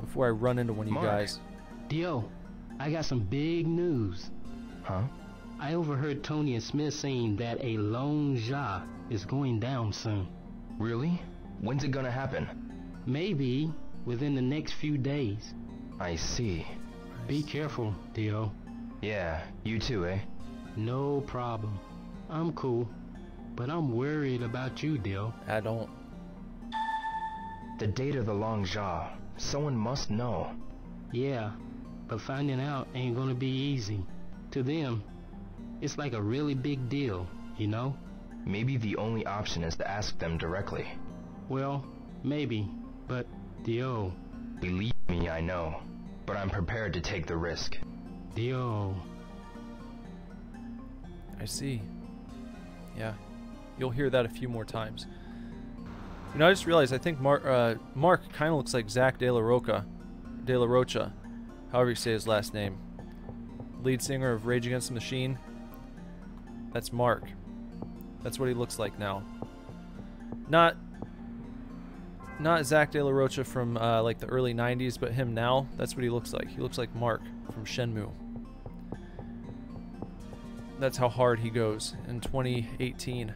Speaker 1: before I run into one of you
Speaker 4: Mark.
Speaker 1: guys?
Speaker 2: Dio, I got some big news.
Speaker 4: Huh?
Speaker 2: I overheard Tony and Smith saying that a lone Ja is going down soon.
Speaker 4: Really? When's it gonna happen?
Speaker 2: Maybe within the next few days.
Speaker 4: I see.
Speaker 2: Be careful, Dio.
Speaker 4: Yeah, you too, eh?
Speaker 2: No problem. I'm cool. But I'm worried about you, Dio.
Speaker 1: I don't.
Speaker 4: The date of the Long Jaw. Someone must know.
Speaker 2: Yeah, but finding out ain't gonna be easy. To them, it's like a really big deal, you know?
Speaker 4: Maybe the only option is to ask them directly.
Speaker 2: Well, maybe, but Dio.
Speaker 4: Believe me, I know. But I'm prepared to take the risk.
Speaker 2: Dio.
Speaker 1: I see. Yeah. You'll hear that a few more times. You know, I just realized I think Mark kind of looks like Zach De La Rocha, however you say his last name. Lead singer of Rage Against the Machine. That's Mark. That's what he looks like now. Not Zach De La Rocha from like the early 90s, but him now. That's what he looks like. He looks like Mark from Shenmue. That's how hard he goes in 2018.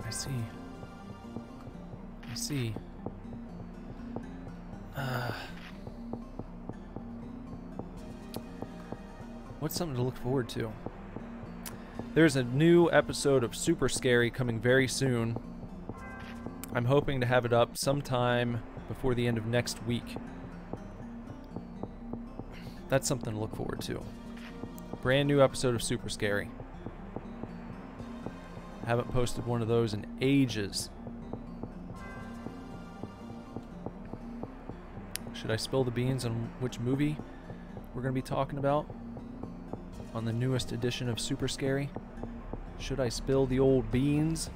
Speaker 1: I see. What's something to look forward to? There's a new episode of Super Scary coming very soon. I'm hoping to have it up sometime before the end of next week. That's something to look forward to. Brand new episode of Super Scary. Haven't posted one of those in ages. Should I spill the beans on which movie we're going to be talking about on the newest edition of Super Scary? Should I spill the old beans?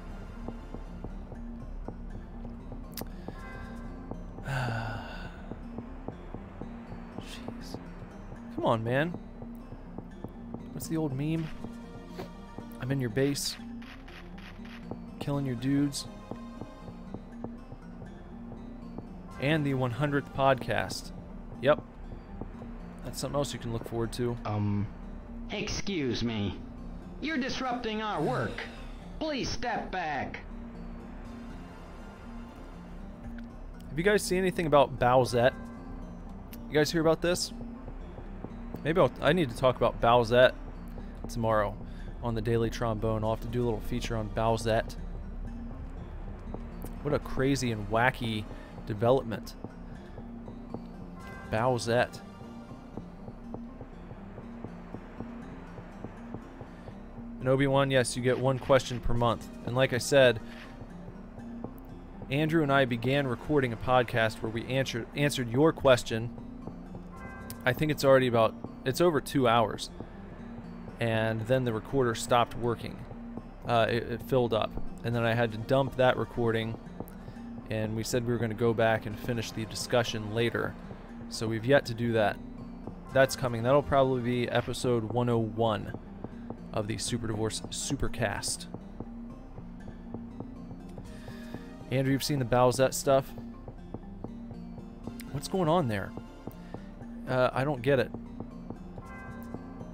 Speaker 1: Jeez. Come on, man. What's the old meme? I'm in your base, killing your dudes. And the 100th podcast. Yep. That's something else you can look forward to.
Speaker 8: Excuse me. You're disrupting our work. Please step back.
Speaker 1: Have you guys seen anything about Bowsette? You guys hear about this? Maybe I need to talk about Bowsette tomorrow on the Daily Trombone. I'll have to do a little feature on Bowsette. What a crazy and wacky development. Bowsette. And Obi-Wan, yes, you get one question per month. And like I said, Andrew and I began recording a podcast where we answered your question. I think it's already it's over 2 hours. And then the recorder stopped working. It filled up. And then I had to dump that recording. And we said we were going to go back and finish the discussion later. So we've yet to do that. That's coming. That'll probably be episode 101 of the Superdivorce Supercast. Andrew, you've seen the Bowsette stuff? What's going on there? I don't get it.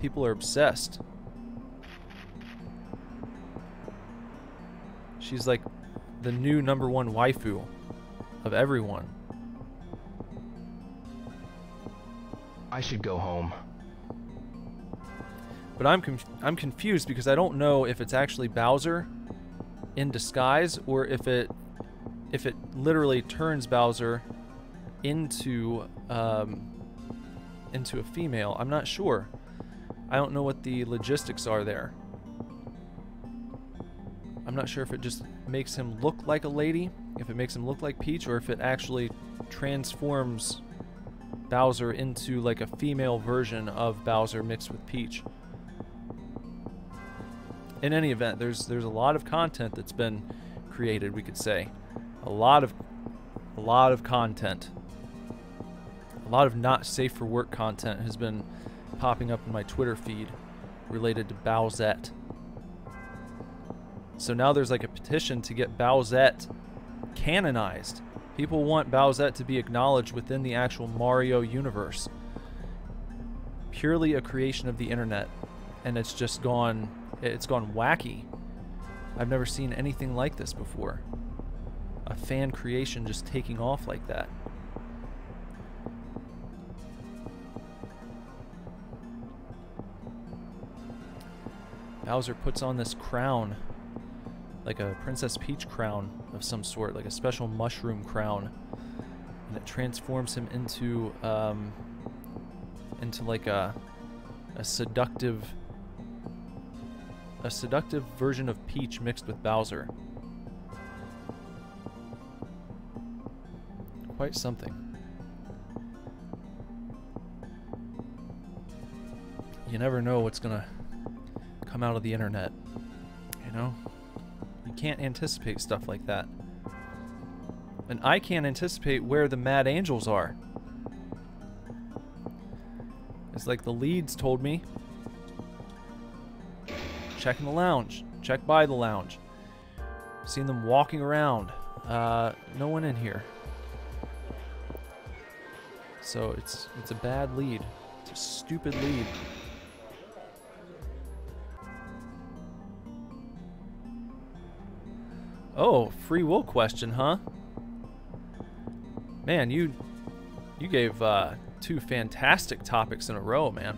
Speaker 1: People are obsessed. She's like the new #1 waifu of everyone.
Speaker 4: I should go home.
Speaker 1: But I'm confused because I don't know if it's actually Bowser in disguise or if it literally turns Bowser into into a female. I'm not sure. I don't know what the logistics are there. I'm not sure if it just makes him look like a lady, if it makes him look like Peach, or if it actually transforms Bowser into like a female version of Bowser mixed with Peach. In any event, there's a lot of content that's been created, we could say. A lot of content. A lot of not safe for work content has been popping up in my Twitter feed related to Bowsette. So now there's like a petition to get Bowsette canonized. People want Bowsette to be acknowledged within the actual Mario universe. Purely a creation of the internet, and it's just gone wacky. I've never seen anything like this before. A fan creation just taking off like that. Bowser puts on this crown, like a Princess Peach crown of some sort, like a special mushroom crown, and it transforms him into like a seductive version of Peach mixed with Bowser. Quite something. You never know what's gonna come out of the internet, you know? You can't anticipate stuff like that. And I can't anticipate where the Mad Angels are. It's like the leads told me. Check in the lounge. Check by the lounge. Seen them walking around. No one in here. So it's a bad lead. It's a stupid lead. Oh, free will question, huh? Man, you gave two fantastic topics in a row, man.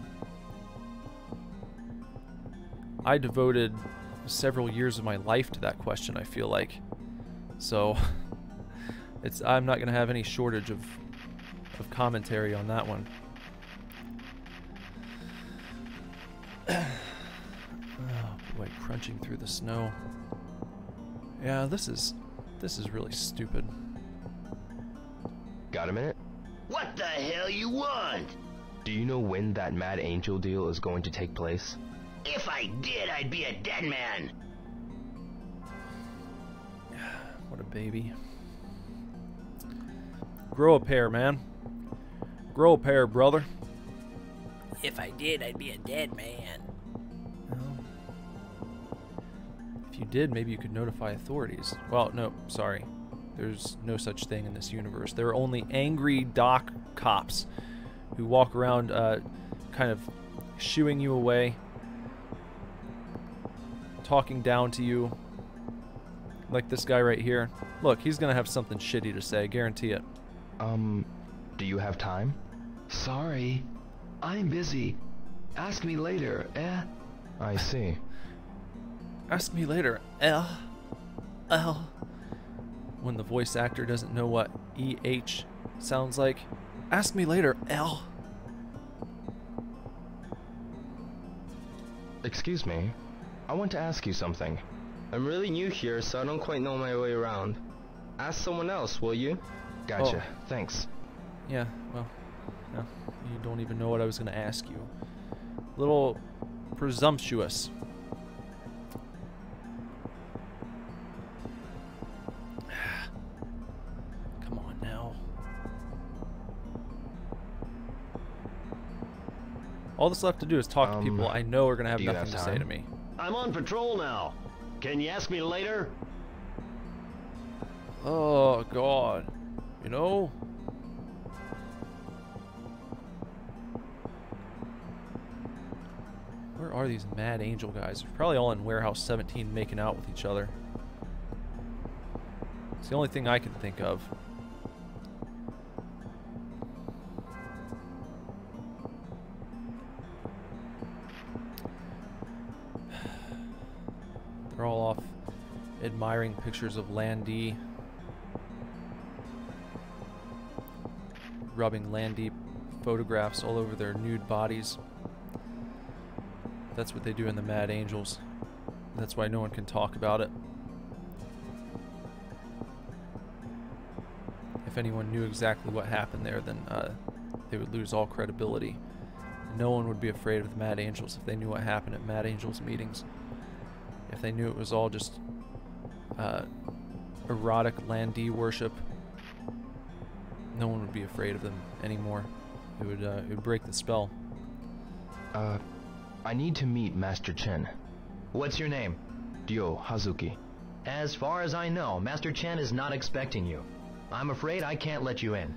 Speaker 1: I devoted several years of my life to that question, I feel like. So I'm not gonna have any shortage of commentary on that one. Oh boy, crunching through the snow. Yeah, this is really stupid.
Speaker 4: Got a minute?
Speaker 6: What the hell you want?
Speaker 4: Do you know when that Mad Angel deal is going to take place?
Speaker 6: If I did, I'd be a dead man.
Speaker 1: What a baby. Grow a pair, man. Grow a pair, brother.
Speaker 9: If I did, I'd be a dead man.
Speaker 1: Well, if you did, maybe you could notify authorities. Well, no, sorry. There's no such thing in this universe. There are only angry dock cops who walk around kind of shooing you away, talking down to you, like this guy right here. Look, he's gonna have something shitty to say, guarantee it.
Speaker 4: Do you have time?
Speaker 3: Sorry, I'm busy. Ask me later, eh?
Speaker 4: I see.
Speaker 1: Ask me later, L. When the voice actor doesn't know what EH sounds like. Ask me later, L.
Speaker 4: Excuse me. I want to ask you something.
Speaker 10: I'm really new here, so I don't quite know my way around. Ask someone else, will you?
Speaker 4: Gotcha. Thanks.
Speaker 1: Yeah, well, no, you don't even know what I was going to ask you. Little presumptuous. Come on now. All that's left to do is talk to people I know are going to have nothing to say to me.
Speaker 5: I'm on patrol now. Can you ask me later?
Speaker 1: Oh, God. You know? Where are these Mad Angel guys? They're probably all in Warehouse 17 making out with each other. It's the only thing I can think of. They're all off admiring pictures of Landy. Rubbing Landy photographs all over their nude bodies. That's what they do in the Mad Angels. That's why no one can talk about it. If anyone knew exactly what happened there, then they would lose all credibility. No one would be afraid of the Mad Angels if they knew what happened at Mad Angels meetings. If they knew it was all just erotic Landee worship, no one would be afraid of them anymore. It would break the spell.
Speaker 4: I need to meet Master Chen.
Speaker 3: What's your name?
Speaker 4: Ryo Hazuki.
Speaker 3: As far as I know, Master Chen is not expecting you. I'm afraid I can't let you in.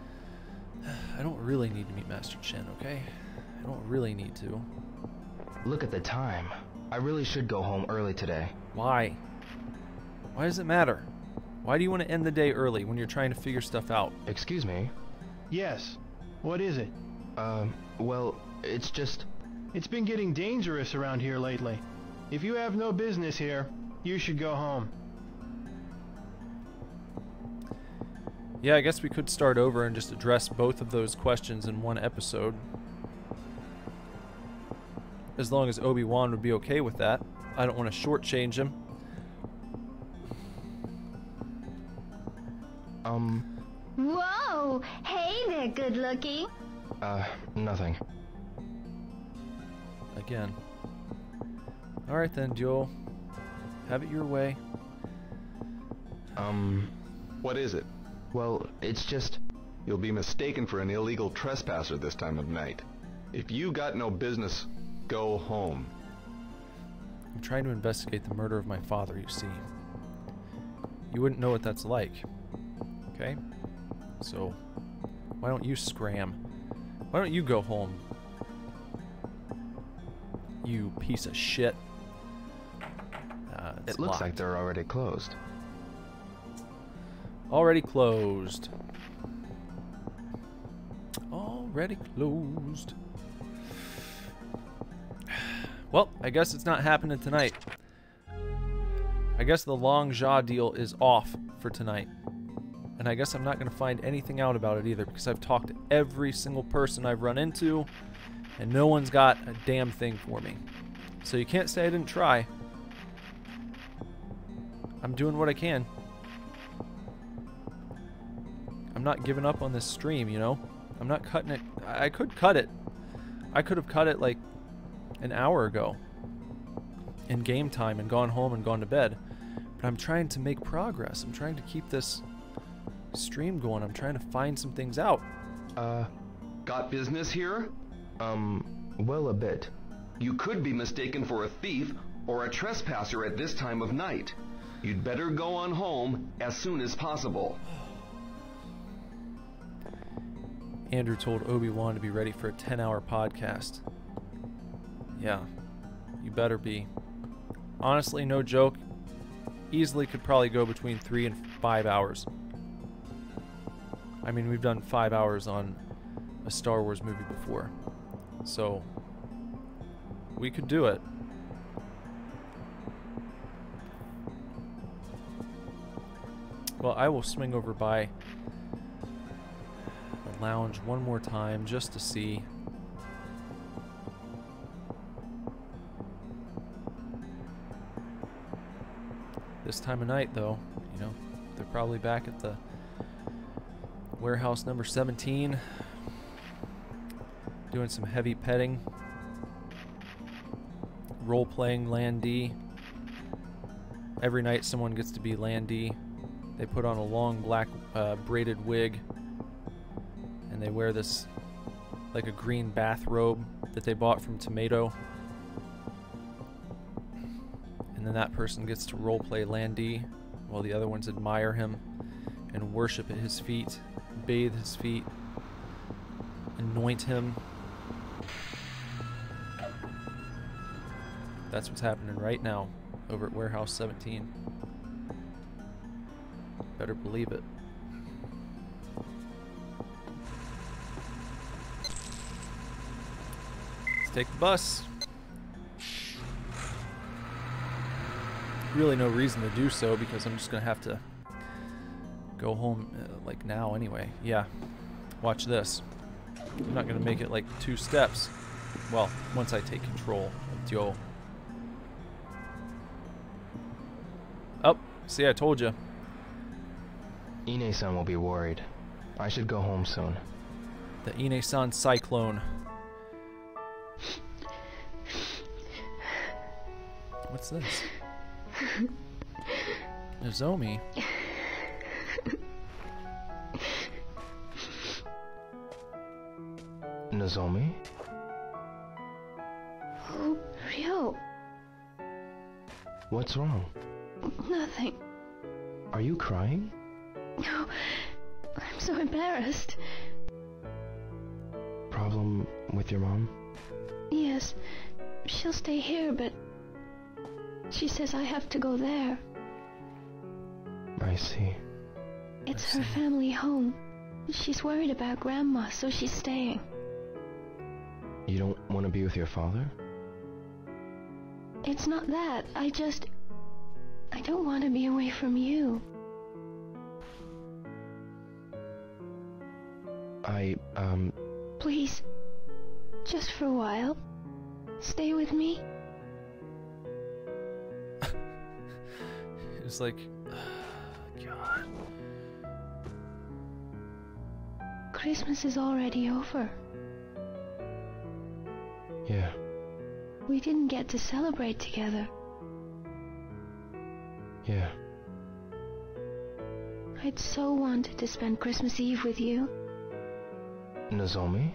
Speaker 1: I don't really need to meet Master Chen, okay? I don't really need to.
Speaker 4: Look at the time. I really should go home early today.
Speaker 1: Why? Why does it matter? Why do you want to end the day early when you're trying to figure stuff out?
Speaker 4: Excuse me?
Speaker 11: Yes. What is it?
Speaker 4: Well, it's just...
Speaker 11: It's been getting dangerous around here lately. If you have no business here, you should go home.
Speaker 1: Yeah, I guess we could start over and just address both of those questions in one episode. As long as Obi-Wan would be okay with that. I don't want to shortchange him.
Speaker 7: Whoa! Hey there, good looking.
Speaker 4: Nothing.
Speaker 1: Again. Alright then, Joel. Have it your way.
Speaker 12: What is it?
Speaker 4: Well, it's just...
Speaker 12: You'll be mistaken for an illegal trespasser this time of night. If you got no business, go home.
Speaker 1: I'm trying to investigate the murder of my father, you see. You wouldn't know what that's like. Okay? So, why don't you scram? Why don't you go home? You piece of shit.
Speaker 4: It looks like they're already closed.
Speaker 1: Already closed. Already closed. Well, I guess it's not happening tonight. I guess the Long Jaw deal is off for tonight. And I guess I'm not going to find anything out about it either, because I've talked to every single person I've run into, and no one's got a damn thing for me. So you can't say I didn't try. I'm doing what I can. I'm not giving up on this stream, you know? I'm not cutting it. I could cut it. I could have cut it like an hour ago in game time and gone home and gone to bed. But I'm trying to make progress. I'm trying to keep this stream going. I'm trying to find some things out.
Speaker 12: Got business here?
Speaker 4: Well, a bit.
Speaker 12: You could be mistaken for a thief or a trespasser at this time of night. You'd better go on home as soon as possible.
Speaker 1: Andrew told Obi-Wan to be ready for a 10-hour podcast. Yeah, you better be. Honestly, no joke, easily could probably go between 3 and 5 hours. I mean, we've done 5 hours on a Star Wars movie before, so we could do it. Well, I will swing over by the lounge one more time just to see. This time of night, though, you know, they're probably back at the warehouse number 17, doing some heavy petting, role-playing Landee. Every night someone gets to be Landee. They put on a long black braided wig, and they wear this like a green bathrobe that they bought from Tomato. And then that person gets to roleplay Landee while the other ones admire him and worship at his feet, bathe his feet, anoint him. That's what's happening right now over at Warehouse 17. Better believe it. Let's take the bus. Really no reason to do so because I'm just gonna have to go home like now anyway. Yeah, watch this. I'm not going to make it like 2 steps. Well, once I take control of Dio. Oh, see, I told you.
Speaker 4: Ine-san will be worried. I should go home soon.
Speaker 1: The Ine-san cyclone. What's this? Nozomi.
Speaker 4: Nozomi?
Speaker 13: Oh, Ryo.
Speaker 4: What's wrong?
Speaker 13: Nothing.
Speaker 4: Are you crying?
Speaker 13: No, I'm so embarrassed.
Speaker 4: Problem with your mom?
Speaker 13: Yes, she'll stay here, but she says I have to go there.
Speaker 4: I see.
Speaker 13: It's her family home. She's worried about Grandma, so she's staying.
Speaker 4: You don't want to be with your father?
Speaker 13: It's not that. I don't want to be away from you. Please, just for a while, stay with me.
Speaker 1: It's like, God.
Speaker 13: Christmas is already over.
Speaker 4: Yeah.
Speaker 13: We didn't get to celebrate together.
Speaker 4: Yeah.
Speaker 13: I'd so wanted to spend Christmas Eve with you.
Speaker 4: Nozomi?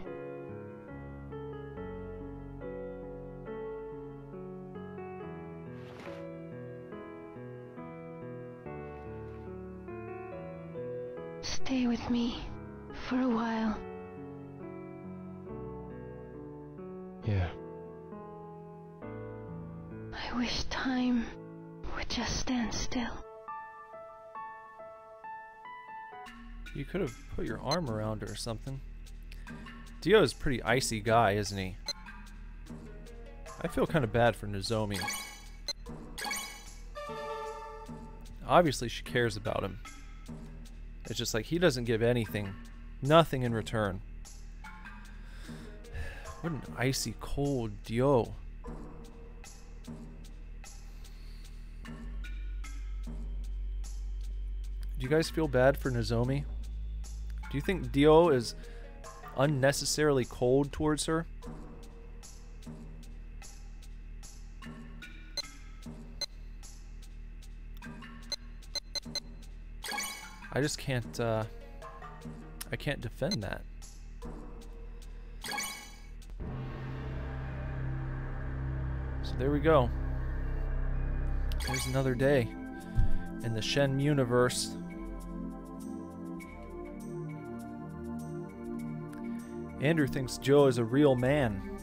Speaker 13: Stay with me for a while.
Speaker 4: Yeah.
Speaker 13: I wish time would just stand still.
Speaker 1: You could have put your arm around her or something. Dio is a pretty icy guy, isn't he? I feel kind of bad for Nozomi. Obviously she cares about him. It's just like he doesn't give anything. Nothing in return. What an icy cold Dio. Do you guys feel bad for Nozomi? Do you think Dio is unnecessarily cold towards her? I just can't, I can't defend that. So there we go. There's another day in the Shenmue universe. Andrew thinks Joe is a real man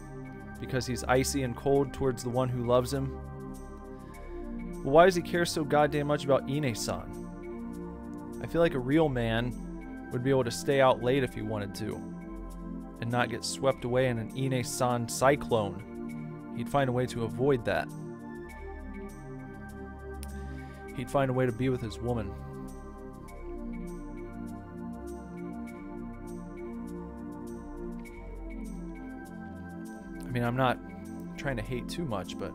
Speaker 1: because he's icy and cold towards the one who loves him. Well, why does he care so goddamn much about Ine-san? I feel like a real man would be able to stay out late if he wanted to and not get swept away in an Ine-san cyclone. He'd find a way to avoid that. He'd find a way to be with his woman. I mean, I'm not trying to hate too much, but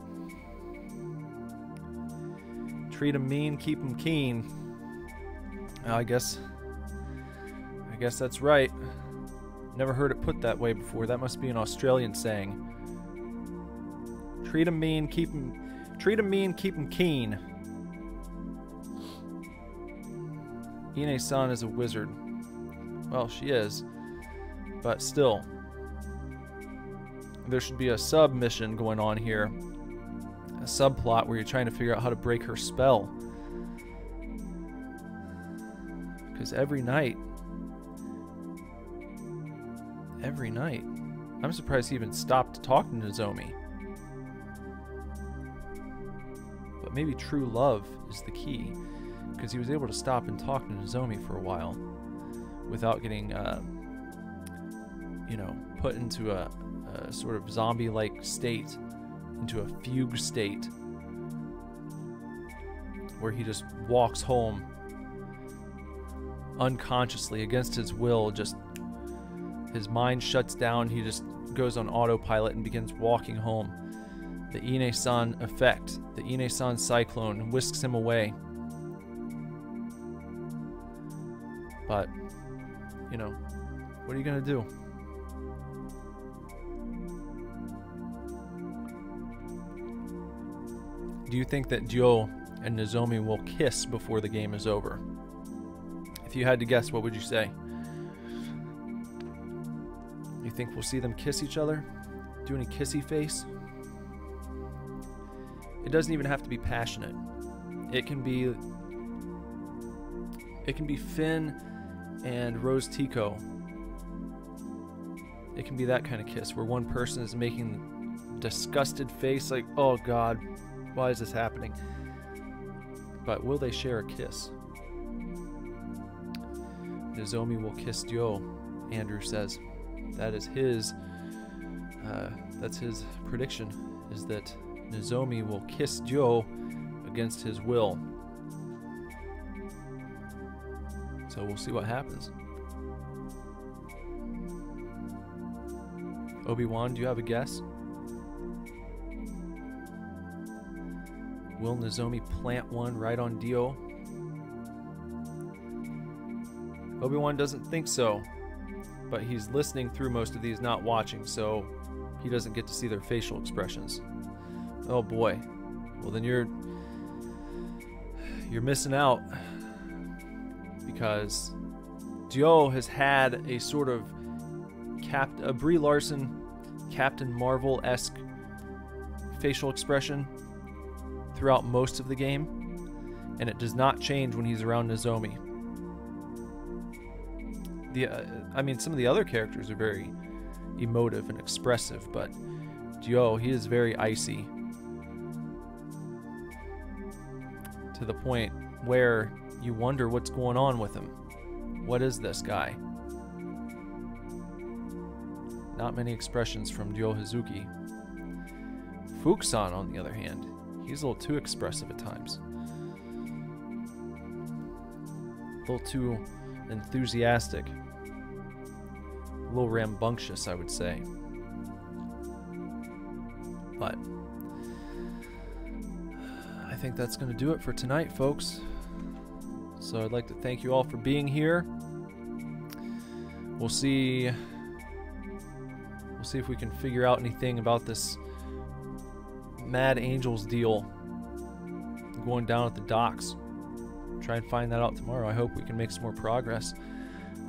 Speaker 1: treat him mean, keep him keen. I guess that's right. Never heard it put that way before. That must be an Australian saying. Treat him mean, keep him keen. Ine-san is a wizard. Well, she is, but still. There should be a sub-mission going on here. A subplot where you're trying to figure out how to break her spell. Because every night, I'm surprised he even stopped to talk to Nozomi. But maybe true love is the key. Because he was able to stop and talk to Nozomi for a while. Without getting, you know, put into a sort of zombie-like state, into a fugue state, where he just walks home unconsciously against his will, just His mind shuts down. He just goes on autopilot and begins walking home. The Ine-san effect, the Ine-san cyclone, whisks him away. But, you know, what are you gonna do? Do you think that Ryo and Nozomi will kiss before the game is over? If you had to guess, what would you say? You think we'll see them kiss each other? Do any kissy face? It doesn't even have to be passionate. It can be Finn and Rose Tico. It can be that kind of kiss where one person is making a disgusted face like, oh God, why is this happening? But will they share a kiss? Nozomi will kiss Ryo, Andrew says. That is his, that's his prediction, is that Nozomi will kiss Ryo against his will. So we'll see what happens. Obi-Wan, do you have a guess? Will Nozomi plant one right on Dio? Obi-Wan doesn't think so, but he's listening through most of these, not watching, so he doesn't get to see their facial expressions. Oh boy. Well, then you're missing out, because Dio has had a sort of a Brie Larson, Captain Marvel-esque facial expression throughout most of the game, and it does not change when he's around Nozomi. I mean, some of the other characters are very emotive and expressive, but Dio, he is very icy. To the point where you wonder what's going on with him. What is this guy? Not many expressions from Ryo Hazuki. Fukusan, on the other hand, he's a little too expressive at times. A little too enthusiastic. A little rambunctious, I would say. But I think that's going to do it for tonight, folks. So I'd like to thank you all for being here. We'll see if we can figure out anything about this Mad Angels deal going down at the docks. Try and find that out tomorrow. I hope we can make some more progress.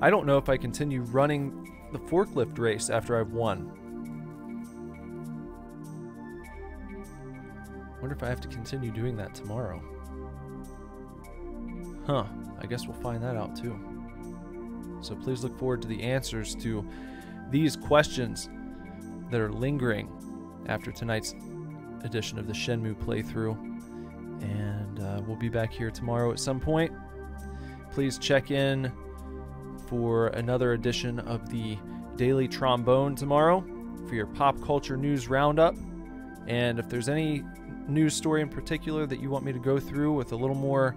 Speaker 1: I don't know if I continue running the forklift race after I've won. Wonder if I have to continue doing that tomorrow. Huh, I guess we'll find that out too. So please look forward to the answers to these questions that are lingering after tonight's edition of the Shenmue Playthrough. And we'll be back here tomorrow at some point. Please check in for another edition of the Daily Trombone tomorrow for your pop culture news roundup. And if there's any news story in particular that you want me to go through with a little more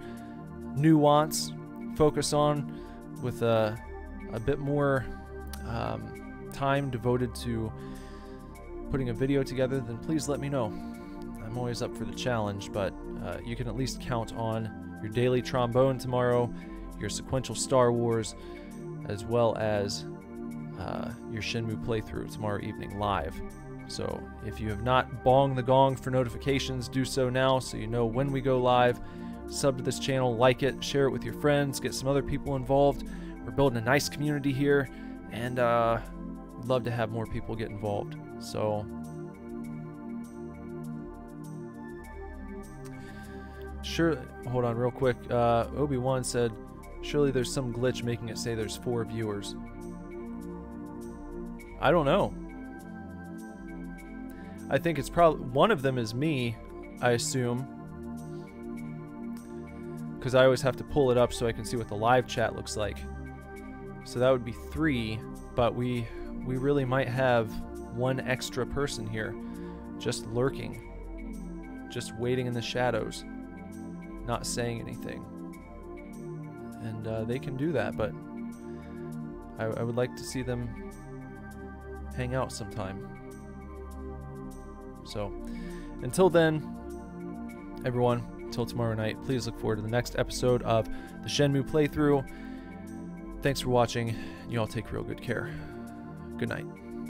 Speaker 1: nuance, focus on, with a bit more time devoted to putting a video together, then please let me know. I'm always up for the challenge, but you can at least count on your Daily Trombone tomorrow, your sequential Star Wars, as well as your Shenmue Playthrough tomorrow evening live. So if you have not bonged the gong for notifications, do so now so you know when we go live. Sub to this channel, like it, share it with your friends, get some other people involved. We're building a nice community here, and we'd love to have more people get involved. So sure, hold on real quick. Obi-Wan said, surely there's some glitch making it say there's 4 viewers. I don't know. I think it's probably one of them is me, I assume, because I always have to pull it up so I can see what the live chat looks like. So that would be 3, but we really might have 1 extra person here, just lurking, just waiting in the shadows, not saying anything. And they can do that, but I would like to see them hang out sometime. So, until then, everyone, until tomorrow night, please look forward to the next episode of the Shenmue Playthrough. Thanks for watching. You all take real good care. Good night.